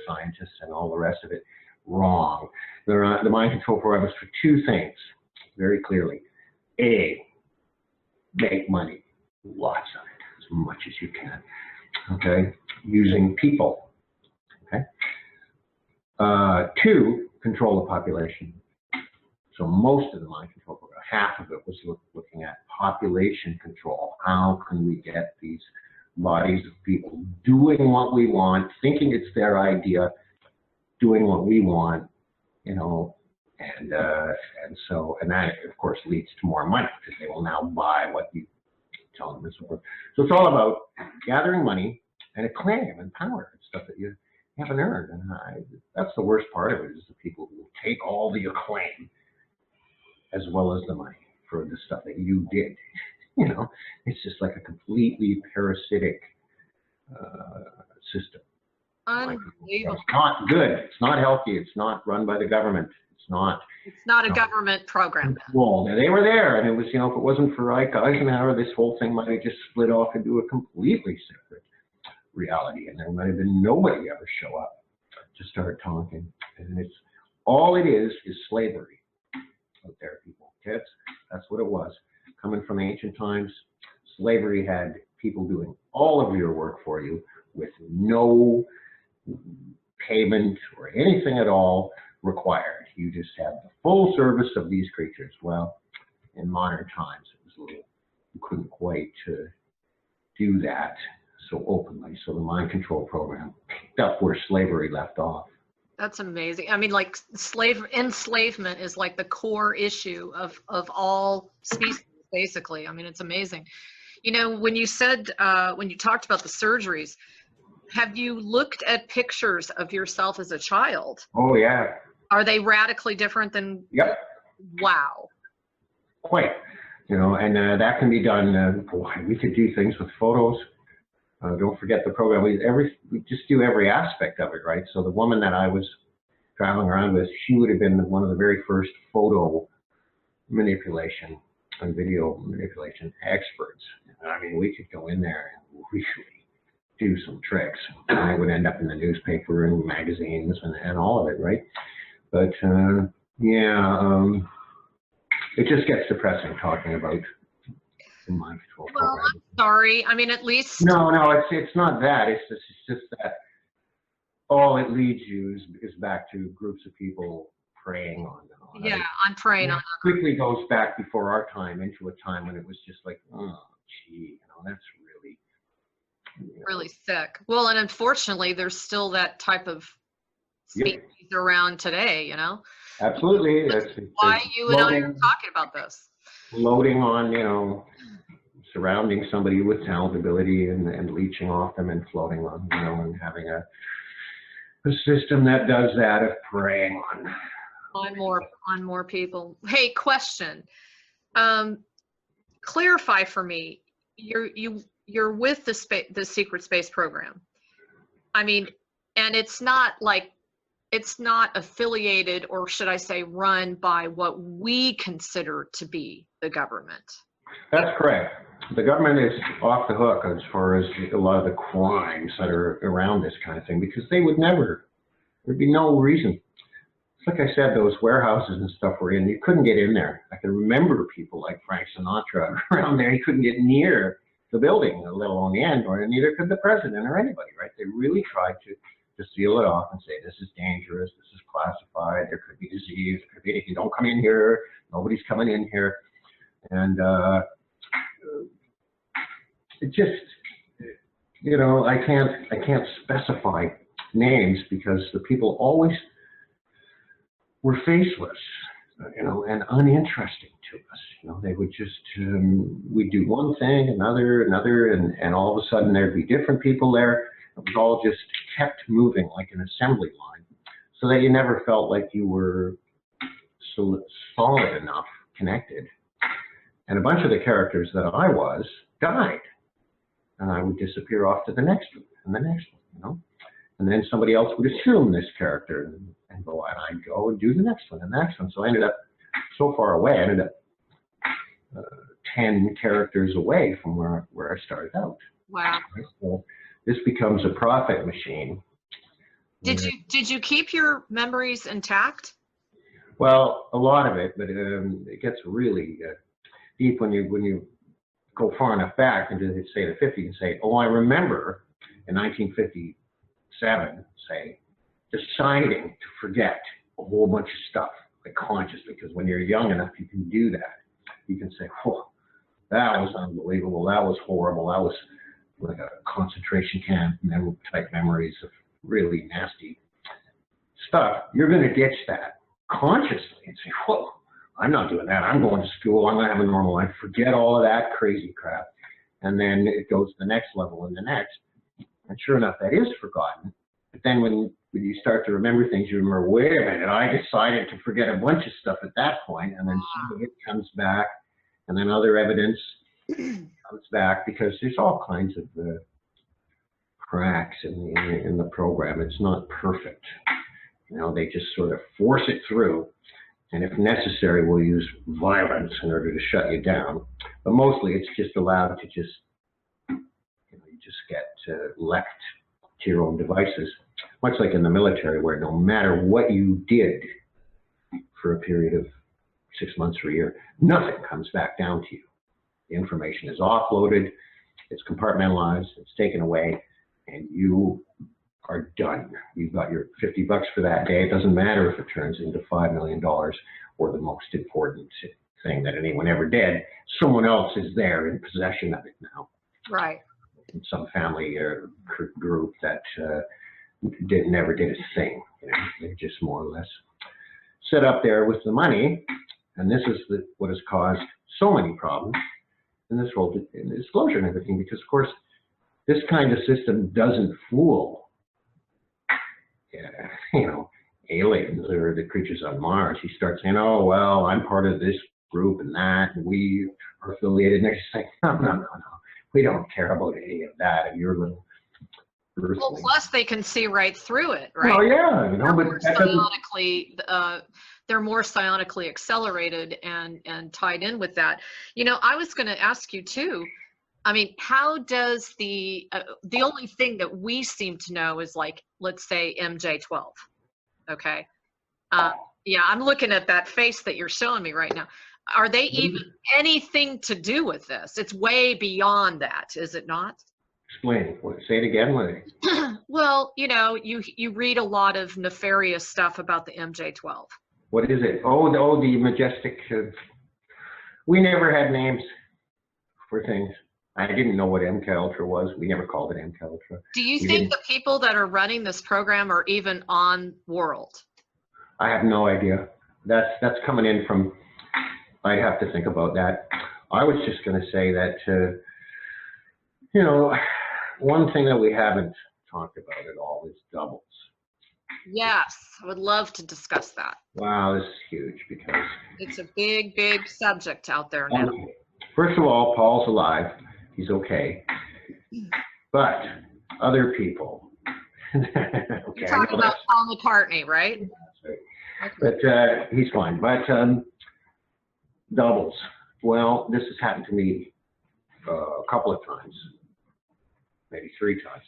scientists and all the rest of it. Wrong. The mind control program is for 2 things, very clearly. A, make money, lots of it, as much as you can, okay, using people, okay. 2, control the population. So most of the mind control program, half of it was looking at population control. How can we get these bodies of people doing what we want, thinking it's their idea, doing what we want, you know, and that of course leads to more money because they will now buy what you tell them and so forth. So it's all about gathering money and acclaim and power and stuff that you haven't earned. And that's the worst part of it, is the people who will take all the acclaim as well as the money for the stuff that you did. You know, it's just like a completely parasitic system. Unbelievable. It's not good. It's not healthy. It's not run by the government. It's not a government program. Well, they were there, and it was, you know, if it wasn't for Ike Eisenhower, this whole thing might have just split off into a completely separate reality, and there might have been nobody ever show up to start talking. And it's all it is slavery out there, people. Kids, that's what it was. Coming from ancient times, slavery had people doing all of your work for you with no payment or anything at all required. You just had the full service of these creatures. Well, in modern times, it was a little, you couldn't quite do that so openly. So the mind control program picked up where slavery left off. That's amazing. I mean, like enslavement is like the core issue of all species, basically. I mean, it's amazing. You know, when you said, when you talked about the surgeries, have you looked at pictures of yourself as a child? Oh, yeah. Are they radically different than? Yep. Wow. Quite. You know, and that can be done. Boy, we could do things with photos. Don't forget the program. We just do every aspect of it, right? So the woman that I was traveling around with, she would have been one of the very first photo manipulation and video manipulation experts. I mean, we could go in there and really do some tricks. And I would end up in the newspaper and magazines and all of it, right? But yeah, it just gets depressing talking about to mind control Well, program. I'm sorry. I mean, at least. No, it's not that. It's just that all it leads you is back to groups of people preying on them. Yeah, I'm preying on. Quickly goes back before our time into a time when it was just like, oh, gee, that's really. Really sick. Well, and unfortunately, there's still that type of species around today, Absolutely. That's why you and I are talking about this. Loading on, surrounding somebody with talent, ability, and leeching off them and floating on, and having a system that does that of preying on more people. Hey, question. Clarify for me. You're with the secret space program. I mean, and it's not affiliated, or should I say run by what we consider to be the government. That's correct. The government is off the hook as far as a lot of the crimes that are around this kind of thing, because there'd be no reason. Like I said, those warehouses and stuff were in, you couldn't get in there. I can remember people like Frank Sinatra around there. You couldn't get near the building, let alone the end, or neither could the president or anybody, right? They really tried to seal it off and say, this is dangerous, this is classified, there could be disease, there could be anything, don't come in here, nobody's coming in here. And it just, I can't specify names because the people always were faceless, and uninteresting to us. They would just, we'd do one thing, another, and all of a sudden there'd be different people there. It was all just kept moving like an assembly line, so that you never felt like you were solid enough, connected. And a bunch of the characters that I was died, and I would disappear off to the next one and the next one, and then somebody else would assume this character and go, and I'd go and do the next one and the next one. So I ended up so far away. I ended up 10 characters away from where I started out. Wow. So this becomes a profit machine. Did you keep your memories intact? Well, a lot of it, but it gets really deep when you go far enough back into, say, the 50s and say, oh, I remember in 1957, say, deciding to forget a whole bunch of stuff, like consciously, because when you're young enough, you can do that. You can say, oh, that was unbelievable, that was horrible, that was like a concentration camp type memories of really nasty stuff. You're going to ditch that consciously and say, whoa, I'm not doing that. I'm going to school. I'm going to have a normal life. Forget all of that crazy crap. And then it goes to the next level and the next. And sure enough, that is forgotten. But then when you start to remember things, you remember, wait a minute, I decided to forget a bunch of stuff at that point, and then some of it comes back, and then other evidence comes back, because there's all kinds of cracks in the program. It's not perfect. They just sort of force it through, and if necessary, we'll use violence in order to shut you down. But mostly, it's just allowed to just, you just get left to your own devices, much like in the military, where no matter what you did for a period of 6 months or a year, nothing comes back down to you. The information is offloaded, it's compartmentalized, it's taken away, and you are done. You've got your $50 for that day. It doesn't matter if it turns into $5 million or the most important thing that anyone ever did. Someone else is there in possession of it now. Right. Some family or group that never did a thing. They're just more or less set up there with the money, and this is what has caused so many problems in this whole disclosure and everything, because of course this kind of system doesn't fool aliens or the creatures on Mars. You start saying, oh, well, I'm part of this group and that, and we are affiliated, and they're just like, no. We don't care about any of that, and your little earthling. Well, plus they can see right through it, right? Oh yeah, they're more psionically accelerated and tied in with that. I was going to ask you too. I mean, how does the only thing that we seem to know is, like, let's say MJ12. Okay. Yeah, I'm looking at that face that you're showing me right now. Are they even anything to do with this? It's way beyond that, is it not? Explain. Say it again. Well, you know, you read a lot of nefarious stuff about the MJ-12. What is it? Oh, the majestic. We never had names for things. I didn't know what MK Ultra was. We never called it MK Ultra. Do you think the people that are running this program are even on World? I have no idea. That's coming in from. I'd have to think about that. I was just going to say that, you know, one thing that we haven't talked about at all is doubles. Yes, I would love to discuss that. Wow, this is huge because it's a big, big subject out there now. Okay. First of all, Paul's alive. He's okay. But other people. Okay, you're talking about Paul McCartney, right? Okay. But he's fine. But doubles. Well, this has happened to me a couple of times, maybe 3 times,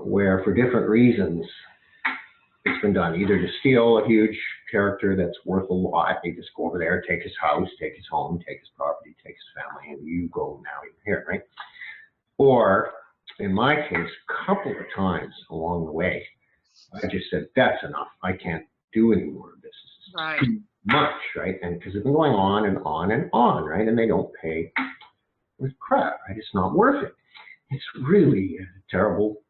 where for different reasons it's been done. Either to steal a huge character that's worth a lot, they just go over there, take his house, take his home, take his property, take his family, and you go now you're here, right? Or in my case, a couple of times along the way, I just said, that's enough. I can't do any more of this. Right. Too much, right? And because it's been going on and on and on, right? And they don't pay with crap, right? It's not worth it. It's really a terrible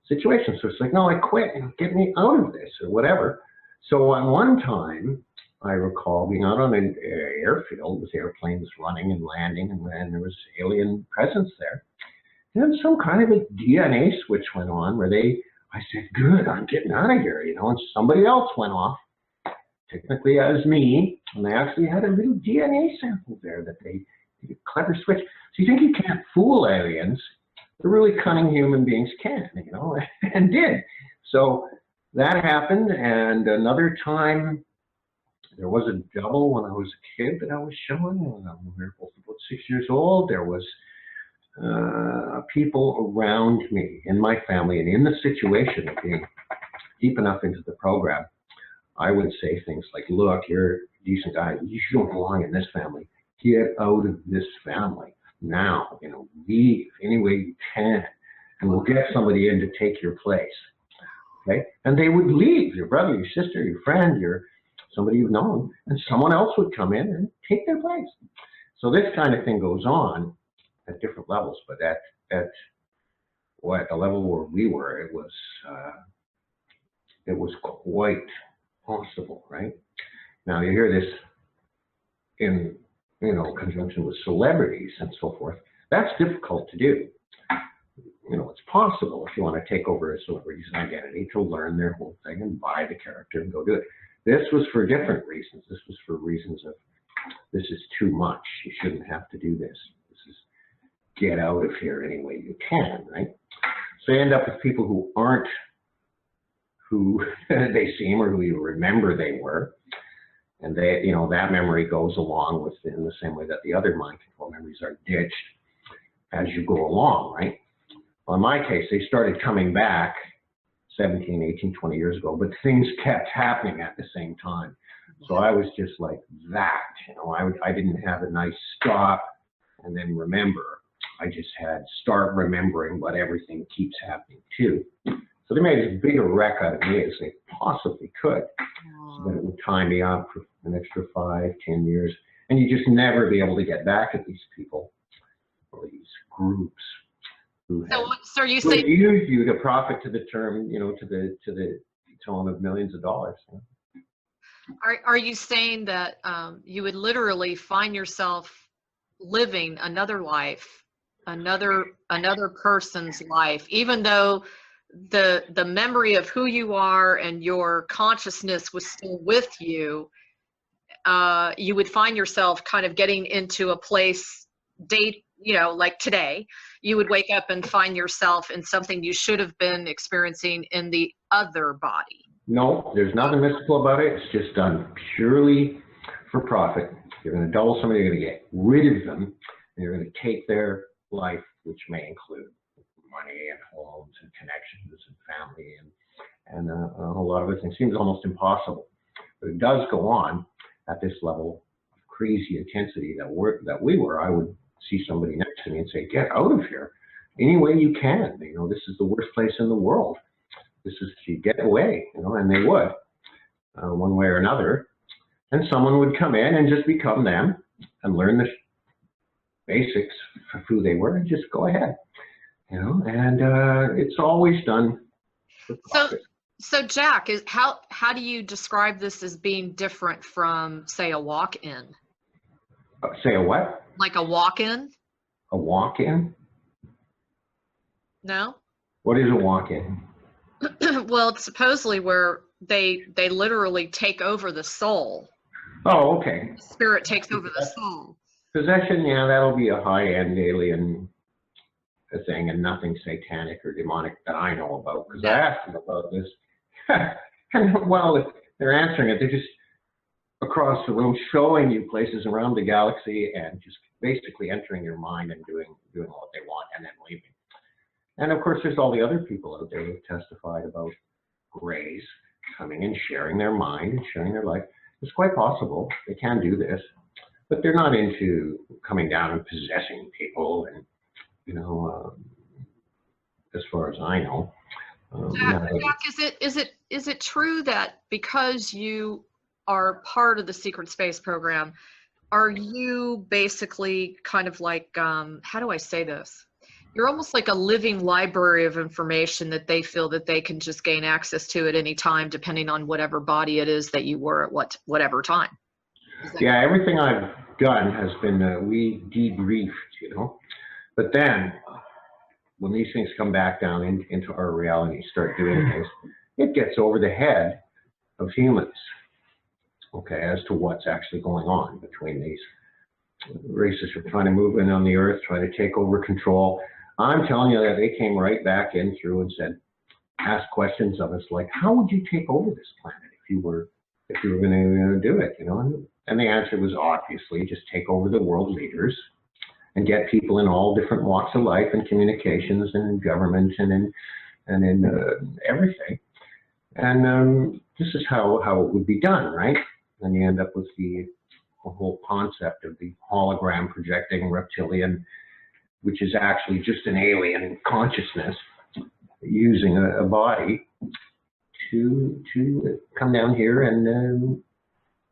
situation. So it's like, no, I quit and get me out of this or whatever. So at one time, I recall being out on an airfield with airplanes running and landing, and there was alien presence there. And some kind of a DNA switch went on where I said, good, I'm getting out of here, you know, and somebody else went off, technically as me, and they actually had a little DNA sample there that they did a clever switch. So you think you can't fool aliens? The really cunning human beings can, you know, and did. So that happened, and another time there was a double when I was a kid that I was showing, when we were both about 6 years old. There was people around me in my family and in the situation of being deep enough into the program. I would say things like, look, you're a decent guy. You don't belong in this family. Get out of this family now. You know, leave any way you can, and we'll get somebody in to take your place. Okay? And they would leave, your brother, your sister, your friend, somebody you've known, and someone else would come in and take their place. So this kind of thing goes on at different levels, but at the level where we were, it was quite possible, right? Now you hear this in, you know, conjunction with celebrities and so forth. That's difficult to do. You know, it's possible if you want to take over a celebrity's identity to learn their whole thing and buy the character and go do it. This was for different reasons. This was for reasons of, this is too much. You shouldn't have to do this. This is get out of here any way you can, right? So you end up with people who aren't who they seem or who you remember they were. And they, you know, that memory goes along with, in the same way that the other mind control memories are ditched as you go along, right? Well, in my case, they started coming back 17, 18, 20 years ago, but things kept happening at the same time. So I was just like that, you know, I didn't have a nice stop and then remember. I just had start remembering, but everything keeps happening too. So they made as big a wreck out of me as they possibly could. So that it would tie me up for an extra 5, 10 years. And you just never be able to get back at these people or these groups who so you say use you to profit to the term, you know, to the tone of millions of dollars. You know? Are you saying that you would literally find yourself living another life, another person's life, even though the memory of who you are and your consciousness was still with you, you would find yourself kind of getting into a place, you know, like today, you would wake up and find yourself in something you should have been experiencing in the other body? No, there's nothing mystical about it. It's just done purely for profit. You're going to double somebody, you're going to get rid of them, and you're going to take their life, which may include money and homes and connections and family and a whole lot of other things. Seems almost impossible, but it does go on. at this level of crazy intensity that we were, I would see somebody next to me and say, get out of here any way you can. You know, this is the worst place in the world. This is, you get away, you know, and they would, one way or another. And someone would come in and just become them and learn the basics of who they were and just go ahead, you know, and it's always done with profit. So Jack, how do you describe this as being different from, say, a walk-in? Say a what? Like a walk-in? A walk-in? No? What is a walk-in? Well, it's supposedly where they literally take over the soul. Oh, okay. The spirit takes over the soul. Possession, yeah, that'll be a high-end alien thing, and nothing satanic or demonic that I know about, because I asked them about this. And well, they're answering it. They're just across the room showing you places around the galaxy and just basically entering your mind and doing what they want and then leaving. And of course, there's all the other people out there who testified about grays coming and sharing their mind and sharing their life. It's quite possible they can do this, but they're not into coming down and possessing people. And you know, as far as I know. Jack, is it true that because you are part of the secret space program, are you basically kind of like, how do I say this? You're almost like a living library of information that they feel that they can just gain access to at any time, depending on whatever body it is that you were at whatever time. Yeah, everything I've done has been, we debriefed, you know, but then when these things come back down into our reality, start doing things, it gets over the head of humans, okay, as to what's actually going on between these races who are trying to move in on the earth, trying to take over control. I'm telling you that they came right back in through and said, asked questions of us like, how would you take over this planet if you were going to do it, you know? And the answer was obviously just take over the world leaders and get people in all different walks of life and communications and in government and in everything. And this is how it would be done, right? And you end up with the whole concept of the hologram projecting reptilian, which is actually just an alien consciousness using a body to come down here and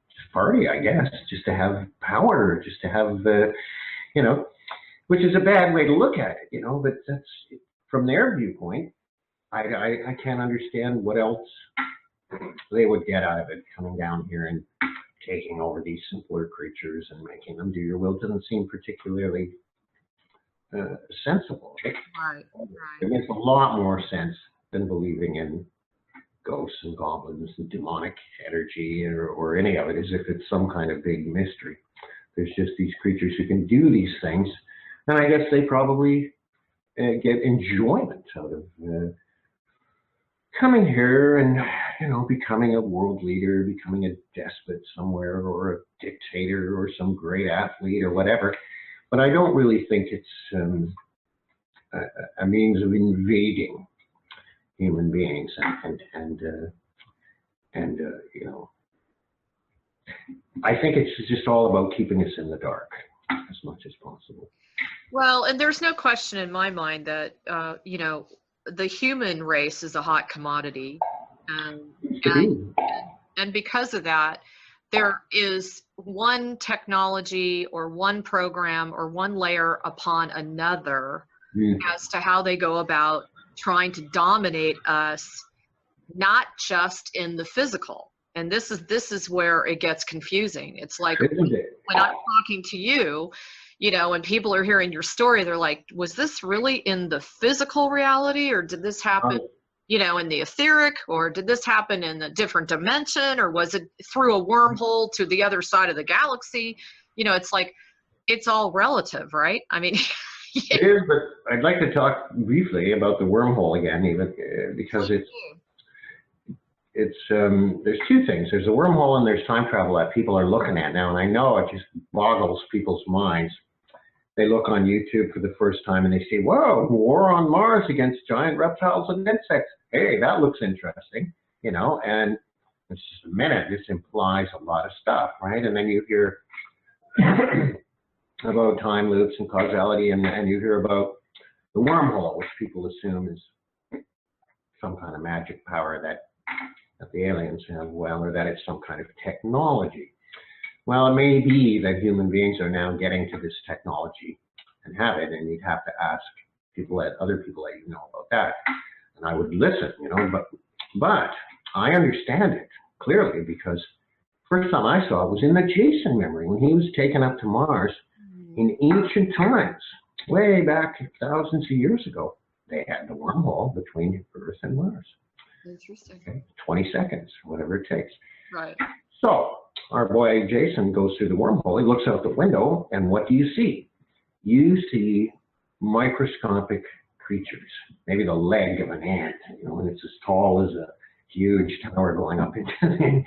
just party, I guess, just to have power, just to have, you know, which is a bad way to look at it, you know, but that's, from their viewpoint, I can't understand what else they would get out of it, coming down here and taking over these simpler creatures and making them do your will. Doesn't seem particularly sensible. Right. It makes a lot more sense than believing in ghosts and goblins and demonic energy or any of it, as if it's some kind of big mystery. There's just these creatures who can do these things, and I guess they probably get enjoyment out of coming here and, you know, becoming a world leader, becoming a despot somewhere, or a dictator, or some great athlete, or whatever. But I don't really think it's a means of invading human beings and you know, I think it's just all about keeping us in the dark as much as possible. Well, and there's no question in my mind that, you know, the human race is a hot commodity. And because of that, there is one technology or one program or one layer upon another as to how they go about trying to dominate us, not just in the physical. And this is where it gets confusing. It's like when I'm talking to you, you know, when people are hearing your story, they're like, was this really in the physical reality, or did this happen, you know, in the etheric, or did this happen in a different dimension, or was it through a wormhole to the other side of the galaxy? You know, it's like, it's all relative, right? I mean, It is, but I'd like to talk briefly about the wormhole again, even because it's there's two things. There's a wormhole and there's time travel that people are looking at now, and I know it just boggles people's minds. They look on YouTube for the first time and they say, whoa, war on Mars against giant reptiles and insects. Hey, that looks interesting, you know, and it's just a minute. This implies a lot of stuff, right? And then you hear about time loops and causality, and you hear about the wormhole, which people assume is some kind of magic power that the aliens have, well, or that it's some kind of technology. Well, it may be that human beings are now getting to this technology and have it, and you'd have to ask other people that you know about that, and I would listen, you know, but I understand it clearly, because first time I saw it was in the Jason memory when he was taken up to Mars in ancient times, way back thousands of years ago. They had the wormhole between Earth and Mars. Interesting. Okay, 20 seconds, whatever it takes. Right. So our boy Jason goes through the wormhole. He looks out the window, and what do you see? You see microscopic creatures, maybe the leg of an ant, you know, and it's as tall as a huge tower going up into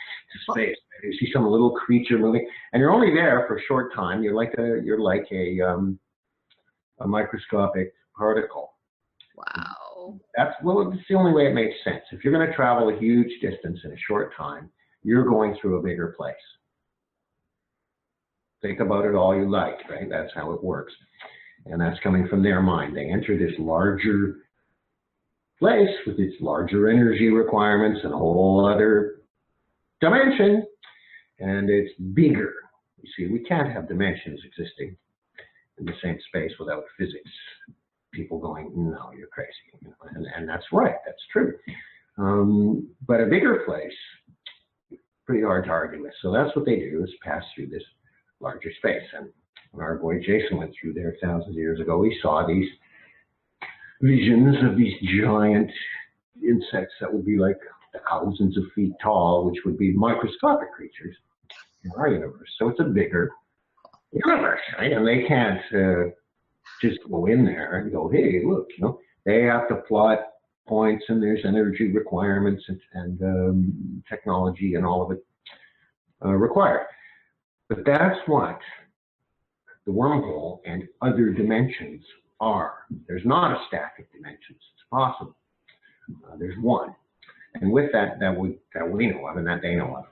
space. You see some little creature moving, and you're only there for a short time. You're like a microscopic particle. Wow. That's the only way it makes sense. If you're going to travel a huge distance in a short time, you're going through a bigger place. Think about it all you like, right? That's how it works. And that's coming from their mind. They enter this larger place with its larger energy requirements and a whole other dimension, and it's bigger. You see, we can't have dimensions existing in the same space without physics. People going, no, you're crazy. You know, and that's right, that's true. But a bigger place, pretty hard to argue with. So that's what they do, is pass through this larger space. And when our boy Jason went through there thousands of years ago, he saw these visions of these giant insects that would be like thousands of feet tall, which would be microscopic creatures in our universe. So it's a bigger universe, right? And they can't just go in there and go, hey, look, you know, they have to plot points, and there's energy requirements and technology and all of it required. But that's what the wormhole and other dimensions are. There's not a stack of dimensions. It's possible. There's one. And with that we know of and that they know of.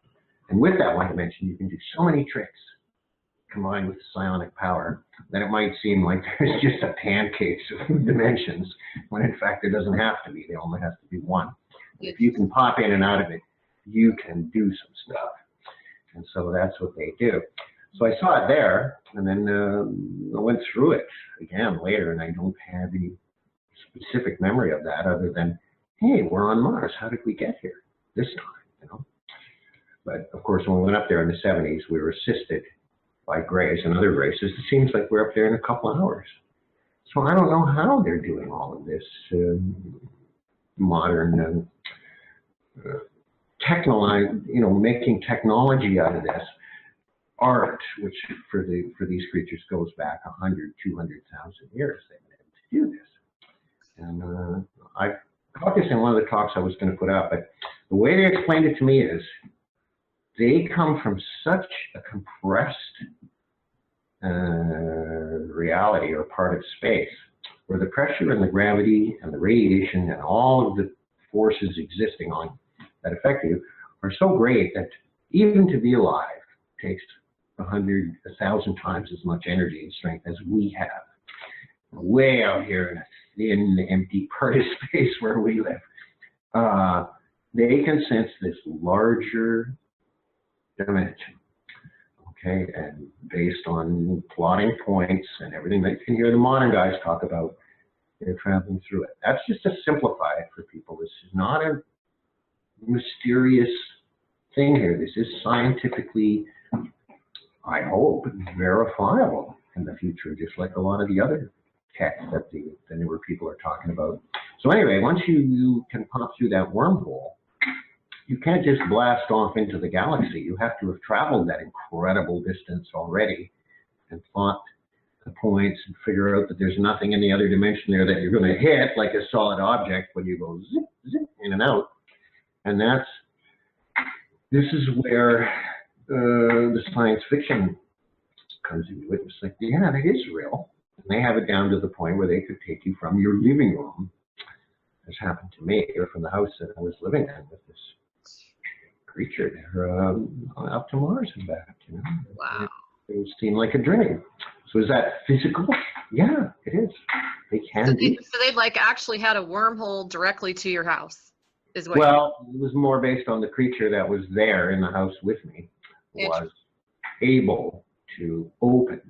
And with that one dimension, you can do so many tricks combined with psionic power that it might seem like there's just a pancake of dimensions, when in fact there doesn't have to be. There only has to be one. If you can pop in and out of it, you can do some stuff. And so that's what they do. So I saw it there, and then I went through it again later, and I don't have any specific memory of that other than, hey, we're on Mars. How did we get here this time? You know. But of course, when we went up there in the 70s, we were assisted by Grays and other races. It seems like we're up there in a couple of hours. So I don't know how they're doing all of this modern making technology out of this art, which for these creatures goes back 100, 200,000 years. They've been able to do this. And I caught this in one of the talks I was going to put out, but the way they explained it to me is they come from such a compressed reality or part of space where the pressure and the gravity and the radiation and all of the forces existing on that affect you are so great that even to be alive takes 100, 1,000 times as much energy and strength as we have. Way out here in a thin, empty part of space where we live, they can sense this larger dimension. Okay, and based on plotting points and everything that you can hear the modern guys talk about, they're traveling through it. That's just to simplify it for people. This is not a mysterious thing here. This is scientifically, I hope, verifiable in the future, just like a lot of the other tech that the newer people are talking about. So anyway, once you can pop through that wormhole, you can't just blast off into the galaxy. You have to have traveled that incredible distance already and plot the points and figure out that there's nothing in the other dimension there that you're going to hit like a solid object when you go zip, zip, in and out. And this is where the science fiction comes into it. It's like, yeah, that is real. And they have it down to the point where they could take you from your living room, as happened to me, or from the house that I was living in with this creature there, up to Mars and back. You know, Wow. it seemed like a dream. So is that physical? Yeah, it is. They can be. So they like actually had a wormhole directly to your house, is what? Well, it was more based on the creature that was there in the house with me was able to open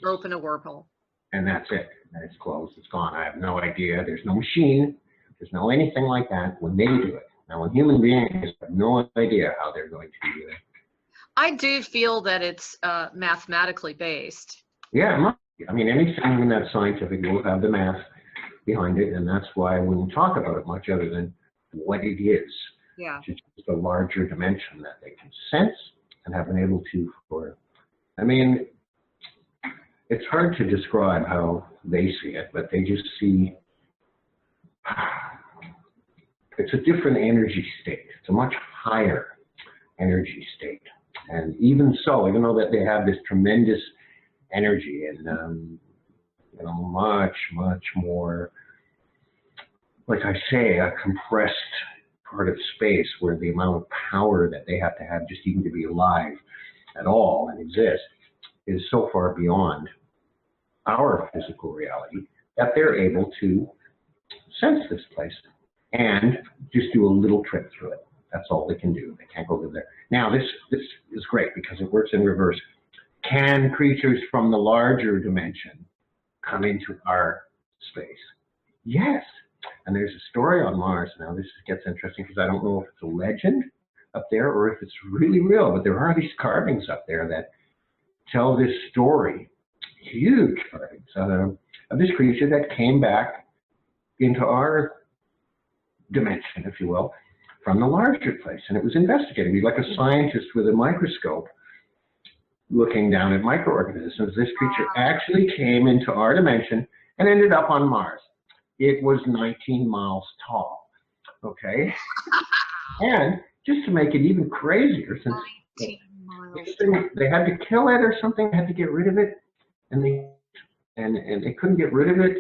a wormhole. And that's it. And it's closed. It's gone. I have no idea. There's no machine. There's no anything like that when they do it. Now, when human beings have no idea how they're going to do it. I do feel that it's mathematically based. Yeah, it must be. I mean, anything that's scientific will have the math behind it, and that's why I wouldn't talk about it much other than what it is. Yeah. It's just a larger dimension that they can sense and have been able to for. I mean, it's hard to describe how they see it, but they just see it's a different energy state. It's a much higher energy state. And even so, even though that they have this tremendous energy and, you know, much, much more, like I say, a compressed part of space where the amount of power that they have to have just even to be alive at all and exist is so far beyond our physical reality that they're able to sense this place and just do a little trip through it. That's all they can do. They can't go live there. Now, this is great because it works in reverse. Can creatures from the larger dimension come into our space? Yes. And there's a story on Mars. Now, this gets interesting because I don't know if it's a legend up there or if it's really real, but there are these carvings up there that tell this story, huge carvings, of this creature that came back into our dimension, if you will, from the larger place. And it was investigated. He's like a scientist with a microscope looking down at microorganisms. This creature actually came into our dimension and ended up on Mars. It was 19 miles tall, okay? And just to make it even crazier, since they had to kill it or something, had to get rid of it, and they couldn't get rid of it,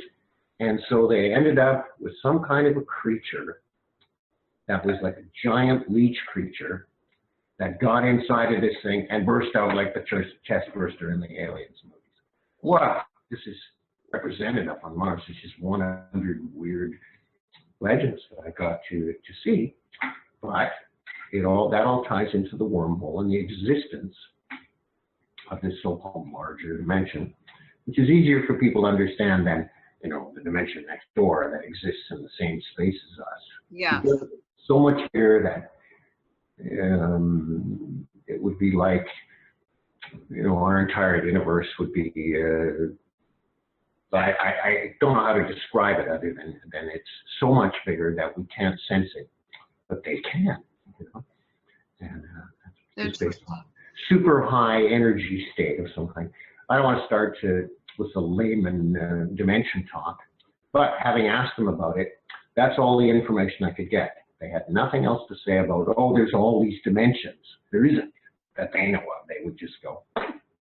and so they ended up with some kind of a creature that was like a giant leech creature that got inside of this thing and burst out like the chest burster in the Aliens movies. Wow, this is represented up on Mars. It's just 100 weird legends that I got to see, but that all ties into the wormhole and the existence of this so-called larger dimension, which is easier for people to understand than, you know, the dimension next door that exists in the same space as us. Yeah. So much here that it would be like, you know, our entire universe would be. I don't know how to describe it other than it's so much bigger that we can't sense it, but they can. You know, and it's based on super high energy state of some kind. I don't want to start with the layman dimension talk, but having asked them about it, that's all the information I could get. They had nothing else to say about, oh, there's all these dimensions. There isn't that they know of. They would just go,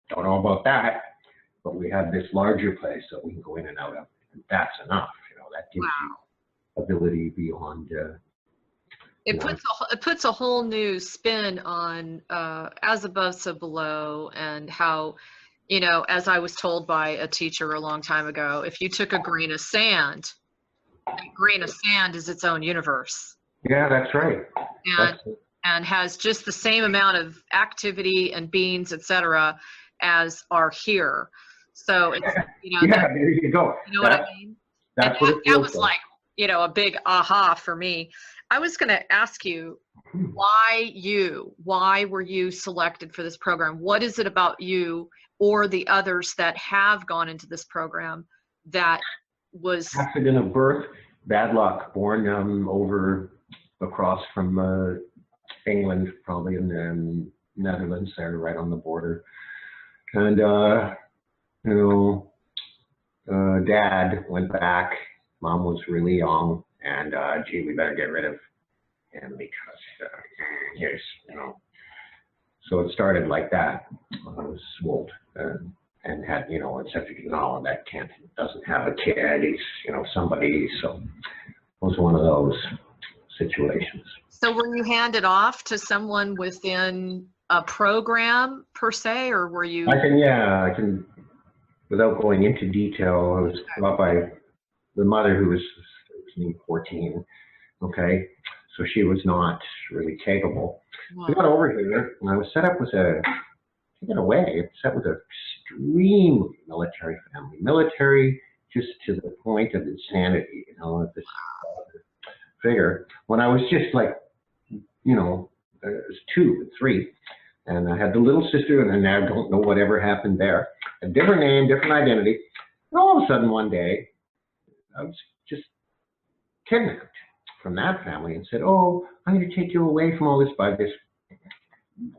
don't know about that, but we have this larger place that we can go in and out of. And that's enough. You know, that gives you ability beyond. It puts a whole new spin on as above, so below, and how, you know, as I was told by a teacher a long time ago, if you took a grain of sand is its own universe. Yeah, that's right. And has just the same amount of activity and beings, etc., as are here. So it's, you know, yeah, there you go. You know what I mean? That's what that was like, you know, a big aha for me. I was going to ask you, why were you selected for this program? What is it about you or the others that have gone into this program that was accident of birth, bad luck, born across from England, probably in the Netherlands there, right on the border. And, you know, Dad went back, Mom was really young, and, gee, we better get rid of him because here's, you know. So it started like that. I was swolled and had, you know, it's such a, no, that doesn't have a kid, he's, you know, somebody, so it was one of those. situations. So were you handed off to someone within a program per se, or were you? I can, without going into detail, I was brought by the mother who was 14, okay? So she was not really capable. Wow. We got over here, and I was set up with taken away, set with an extremely military family. Military just to the point of insanity, you know, this figure. When I was just like, you know, I was 2, 3, and I had the little sister, and then I don't know whatever happened there. A different name, different identity. And all of a sudden one day, I was just kidnapped from that family and said, oh, I'm going to take you away from all this by this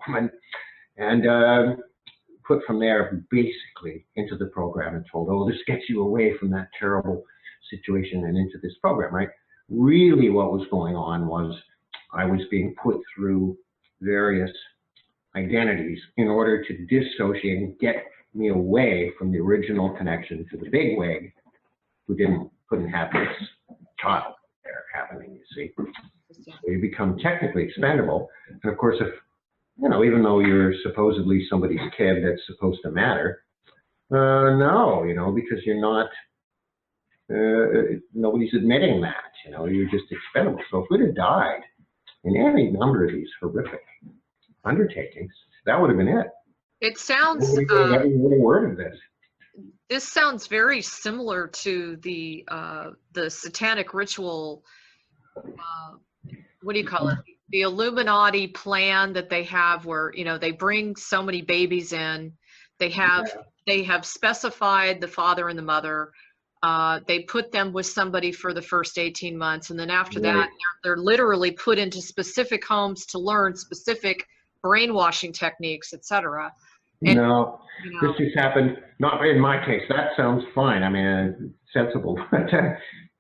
woman. And put from there basically into the program and told, oh, this gets you away from that terrible situation and into this program, right? Really what was going on was I was being put through various identities in order to dissociate and get me away from the original connection to the big wig who couldn't have this child there happening, you see. So you become technically expendable. And of course, if, you know, even though you're supposedly somebody's kid that's supposed to matter, no, you know, because you're not, nobody's admitting that, you know, you're just expendable. So if we'd have died in any number of these horrific undertakings, that would have been it. It sounds, every word of this. This sounds very similar to the satanic ritual, what do you call it? The Illuminati plan that they have where, you know, they bring so many babies in, they have specified the father and the mother, they put them with somebody for the first 18 months, and then after that, they're literally put into specific homes to learn specific brainwashing techniques, etc. No, you know, this just happened, not in my case. That sounds fine. I mean, sensible. But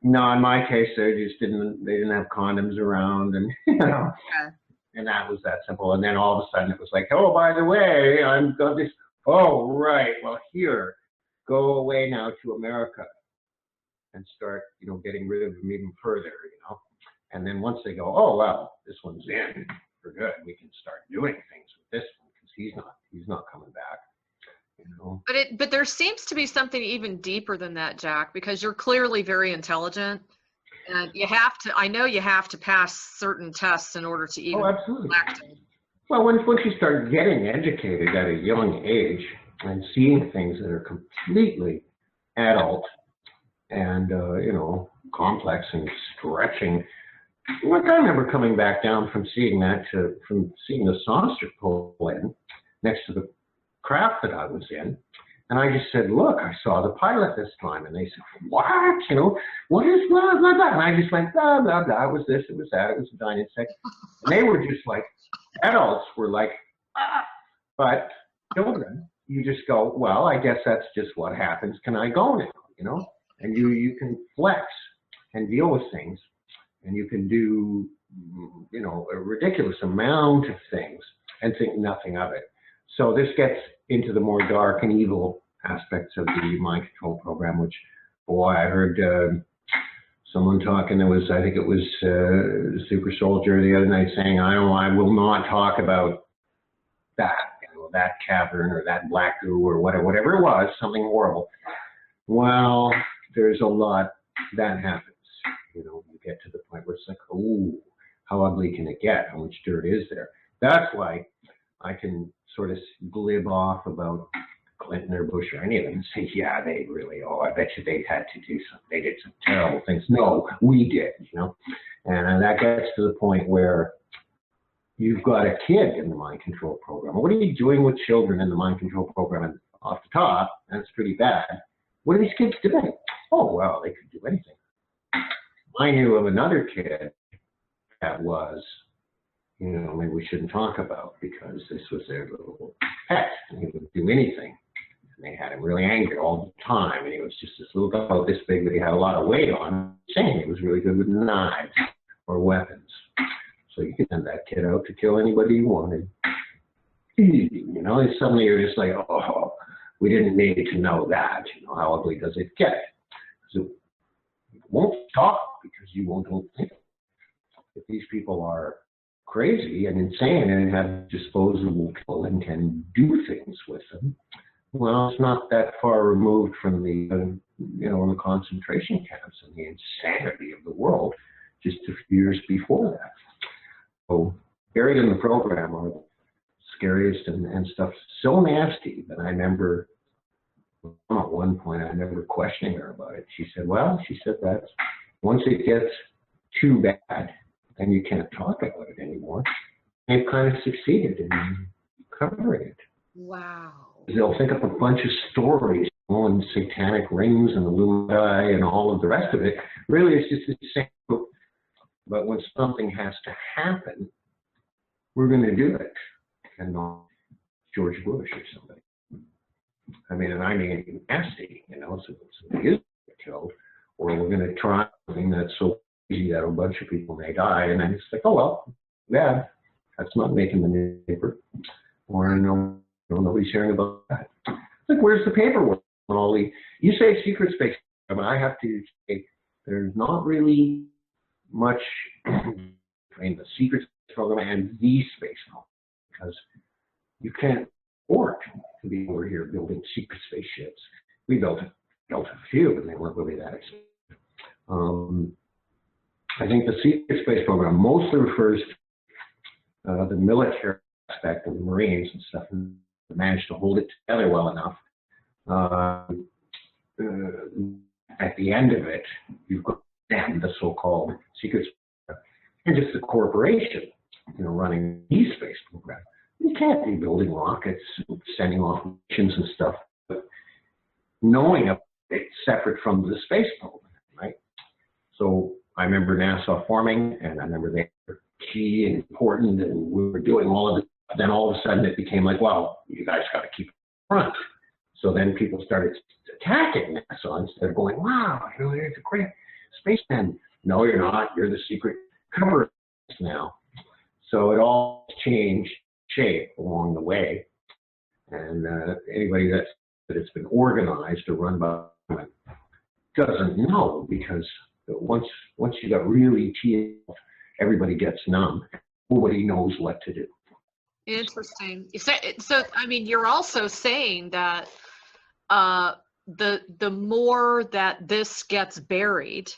no, in my case, they didn't have condoms around, and you know, and that was that simple. And then all of a sudden, it was like, oh, by the way, I'm going this. Oh, right. Well, here, go away now to America, and start, you know, getting rid of them even further, you know. And then once they go, oh well, this one's in for good, we can start doing things with this one because he's not coming back. You know? But there seems to be something even deeper than that, Jack, because you're clearly very intelligent, and I know you have to pass certain tests in order to even collect it. Well, once you start getting educated at a young age and seeing things that are completely adult and you know, complex and stretching. Like I remember coming back down from seeing from seeing the saucer pull in next to the craft that I was in, and I just said, look, I saw the pilot this time. And they said, what? You know, what is blah, blah, blah? And I just went, blah, blah, blah. It was this, it was that, it was a giant insect. And they were just like, adults were like, ah. But children, you just go, well, I guess that's just what happens. Can I go now? You know? And you can flex and deal with things. And you can do, you know, a ridiculous amount of things and think nothing of it. So this gets into the more dark and evil aspects of the mind control program, which, boy, I heard someone talking. I think it was Super Soldier the other night saying, I will not talk about that, you know, that cavern or that black goo or whatever it was, something horrible. Well, there's a lot that happens. You know, you get to the point where it's like, oh, how ugly can it get? How much dirt is there? That's why I can sort of glib off about Clinton or Bush or any of them and say, yeah, they really, I bet you they had to do something. They did some terrible things. No, we did, you know. And that gets to the point where you've got a kid in the mind control program. What are you doing with children in the mind control program? And off the top, that's pretty bad. What are these kids doing? Oh, well, they could do anything. I knew of another kid that was, you know, maybe we shouldn't talk about because this was their little pet and he would do anything. And they had him really angry all the time. And he was just this little guy about this big, but he had a lot of weight on him, saying he was really good with knives or weapons. So you could send that kid out to kill anybody you wanted. You know, and suddenly you're just like, oh, we didn't need to know that. You know, how ugly does it get? So you won't talk because you won't think. if these people are crazy and insane and have disposable people and can do things with them, well, it's not that far removed from the, the concentration camps and the insanity of the world just a few years before that. So buried in the program are the scariest and stuff so nasty that I remember at one point I remember questioning her about it. She said, that once it gets too bad, then you can't talk about it anymore. They've kind of succeeded in covering it. Wow. They'll think up a bunch of stories on satanic rings and Illuminati and all of the rest of it. Really, it's just the same. But when something has to happen, we're going to do it. And not George Bush or somebody. I mean nasty, so somebody is killed, or we're going to try something that's so easy that a bunch of people may die, and then it's like, oh well, yeah, that's not making the newspaper, or nobody's hearing about that. Like, where's the paperwork on all the? You say secret space, I have to say there's not really much between the secret space program and the space program, because you can't afford to be over here building secret spaceships. We built a few, and they weren't really that expensive. I think the secret space program mostly refers to the military aspect of the Marines and stuff, and managed to hold it together well enough. At the end of it, you've got them, the so-called secret space program, and just the corporation, running the space program. You can't be building rockets, sending off missions and stuff, but knowing it's separate from the space program, right? So I remember NASA forming, and I remember they were key and important, and we were doing all of it. Then all of a sudden it became like, well, you guys got to keep it front. So then people started attacking NASA instead of going, wow, there's a great spaceman. No, you're not. You're the secret cover now. So it all changed shape along the way, and anybody that it's been organized or run by doesn't know, because once you got really teed, everybody gets numb. Nobody knows what to do. Interesting. So I mean, you're also saying that the more that this gets buried,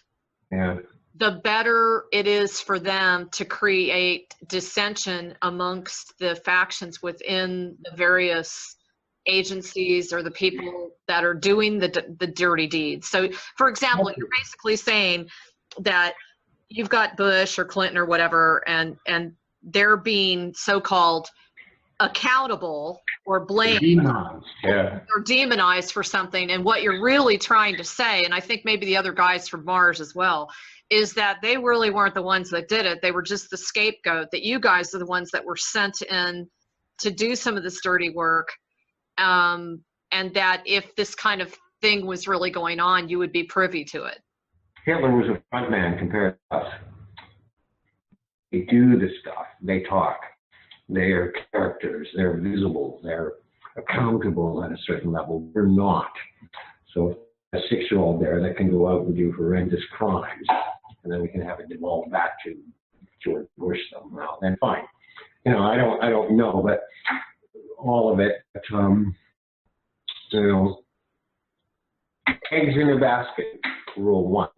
yeah, the better it is for them to create dissension amongst the factions within the various agencies or the people that are doing the dirty deeds. So, for example, you're basically saying that you've got Bush or Clinton or whatever, and they're being so-called accountable or blamed or demonized for something. And what you're really trying to say, and I think maybe the other guys from Mars as well, is that they really weren't the ones that did it. They were just the scapegoat, that you guys are the ones that were sent in to do some of this dirty work. And that if this kind of thing was really going on, you would be privy to it. Hitler was a front man compared to us. They do the stuff, they talk, they are characters, they're visible, they're accountable at a certain level. We're not. So a 6-year-old there that can go out and do horrendous crimes, and then we can have it devolve back to George Bush somehow, then fine. I don't know, but all of it, eggs in a basket, rule 1.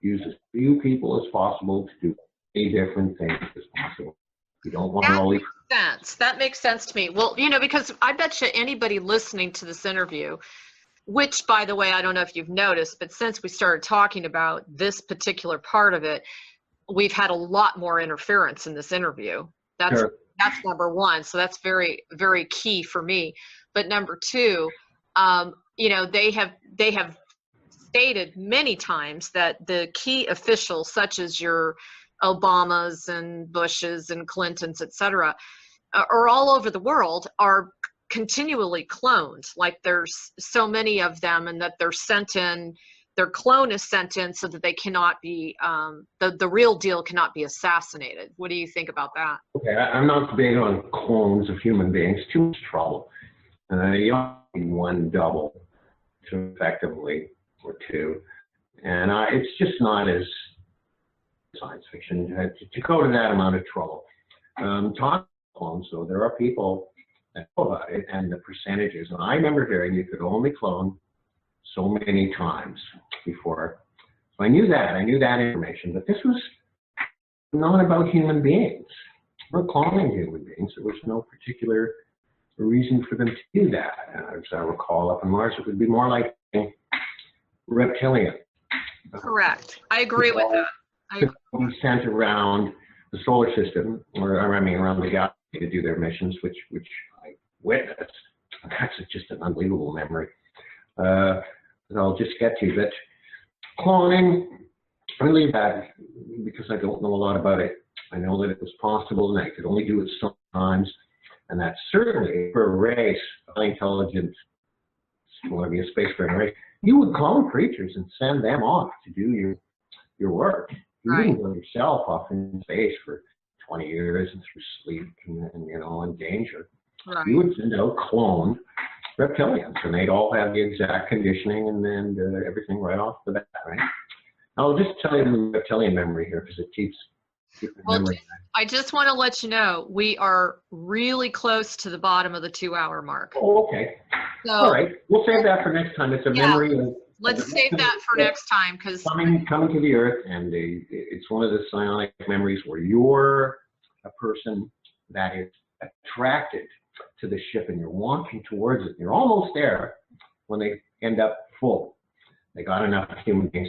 Use as few people as possible to do a different things as possible. You don't want to always. That makes sense to me. Well, because I bet you anybody listening to this interview, which, by the way, I don't know if you've noticed, but since we started talking about this particular part of it, we've had a lot more interference in this interview. That's number one. So that's very, very key for me. But number two, they have stated many times that the key officials, such as your Obamas and Bushes and Clintons, et cetera, are all over the world, are continually cloned. Like there's so many of them, and that they're sent in, their clone is sent in so that they cannot be, the real deal cannot be assassinated. What do you think about that? Okay, I'm not big on clones of human beings. Too much trouble. You only need one double to effectively, or two. And it's just not as science fiction to go to that amount of trouble. Talk clones, so there are people that know about it and the percentages. And I remember hearing you could only clone so many times before. So I knew that information, but this was not about human beings. We're cloning human beings. There was no particular reason for them to do that. As I recall, up on Mars, it would be more like reptilian. Correct. I agree with that. I agree. Sent around the solar system, or I mean around the galaxy to do their missions, which I witnessed. That's just an unbelievable memory. I'll just get to that. Cloning, I leave that because I don't know a lot about it. I know that it was possible and I could only do it sometimes. And that certainly for a race, highly intelligent, want to be a spacefaring race, you would clone creatures and send them off to do your work. You wouldn't go yourself off in space for 20 years and through sleep and you know, in danger. Right. You would send out cloned reptilians, and they'd all have the exact conditioning and then everything right off the bat, right? I'll just tell you the reptilian memory here because it keeps the memory. I just want to let you know we are really close to the bottom of the 2-hour mark. Oh, okay. So, all right, we'll save that for next time. It's a memory of. Let's save that for next time because coming to the Earth, and it's one of the psionic memories where you're a person that is attracted to the ship and you're walking towards it. You're almost there when they end up full. They got enough human beings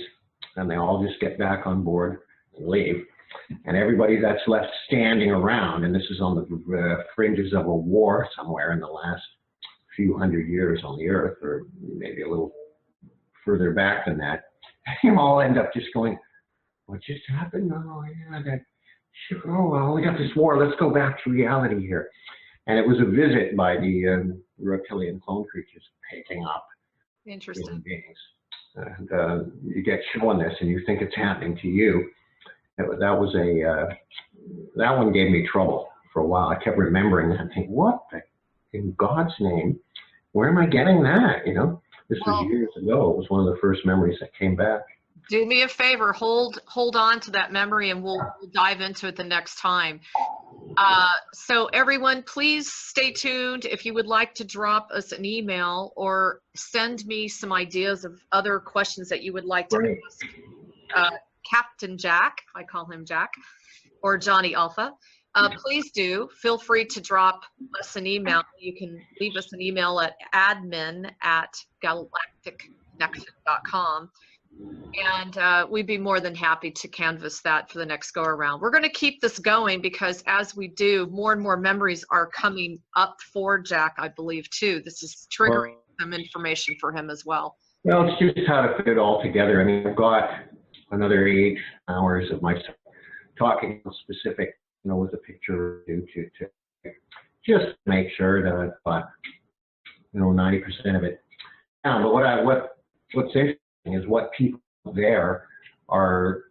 and they all just get back on board and leave. And everybody that's left standing around, and this is on the fringes of a war somewhere in the last few hundred years on the Earth, or maybe a little further back than that, you all end up just going, what just happened? Oh, yeah, that ship. Oh, well, we got this war. Let's go back to reality here. And it was a visit by the reptilian clone creatures picking up human beings. And you get shown this, and you think it's happening to you. That one gave me trouble for a while. I kept remembering that and thinking, what in God's name? Where am I getting that? You know, this was years ago. It was one of the first memories that came back. Do me a favor, hold on to that memory, and we'll dive into it the next time. So everyone, please stay tuned. If you would like to drop us an email or send me some ideas of other questions that you would like to ask Captain Jack, I call him Jack, or Johnny Alpha, please do. Feel free to drop us an email. You can leave us an email at admin@galacticconnection.com. And we'd be more than happy to canvas that for the next go around. We're going to keep this going because as we do, more and more memories are coming up for Jack, I believe, too. This is triggering some information for him as well. Well, it's just how to put it all together. I mean, I've got another 8 hours of myself talking specific, you know, with a picture to just make sure that I've got, you know, 90% of it down. But what's interesting is what people there are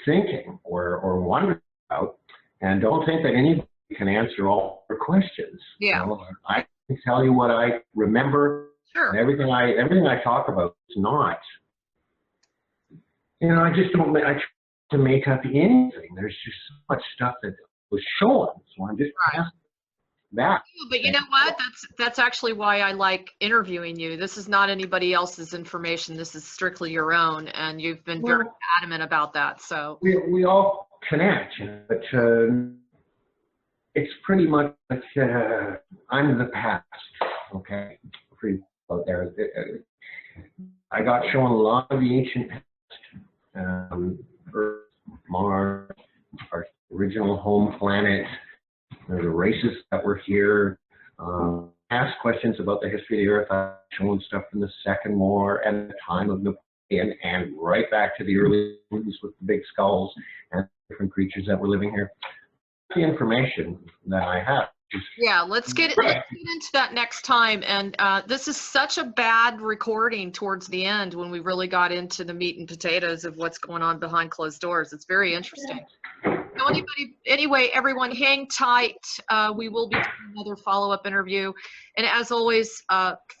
thinking or wondering about, and don't think that anybody can answer all their questions. Yeah. You know, I can tell you what I remember. Sure. And everything I talk about is not. You know, I just don't. I try to make up anything. There's just so much stuff that was shown, so I'm just passing that. But you know what? That's actually why I like interviewing you. This is not anybody else's information. This is strictly your own, and you've been very adamant about that. So we all connect, but it's pretty much I'm the past. Okay, pretty out there. I got shown a lot of the ancient past. Earth, Mars, our original home planet, the races that were here, asked questions about the history of the Earth. I've shown stuff from the Second War and the time of Napoleon, and right back to the early ones with the big skulls and different creatures that were living here. The information that I have. Yeah, let's get into that next time. And this is such a bad recording towards the end when we really got into the meat and potatoes of what's going on behind closed doors. It's very interesting. So anyway, everyone, hang tight. We will be doing another follow-up interview. And as always,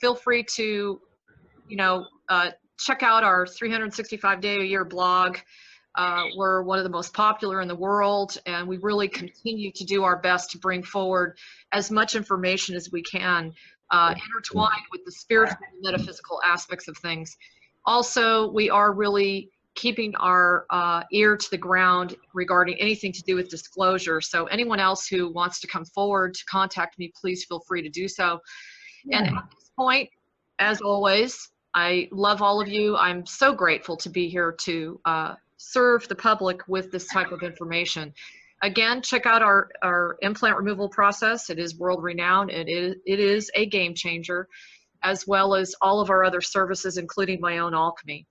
feel free to, check out our 365-day-a-year blog. We're one of the most popular in the world, and we really continue to do our best to bring forward as much information as we can, intertwined with the spiritual and metaphysical aspects of things. Also, we are really keeping our ear to the ground regarding anything to do with disclosure. So anyone else who wants to come forward to contact me, please feel free to do so. And at this point, as always, I love all of you. I'm so grateful to be here to serve the public with this type of information. Again, check out our implant removal process. It is world renowned. It is a game changer, as well as all of our other services, including my own alchemy.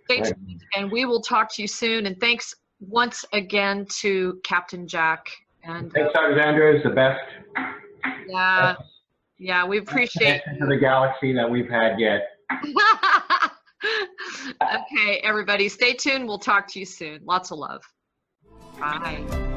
Stay tuned, and we will talk to you soon. And thanks once again to Captain Jack. And thanks, Alexandra. It's the best. Yeah, we appreciate to the galaxy that we've had yet. Okay, everybody, stay tuned. We'll talk to you soon. Lots of love. Bye.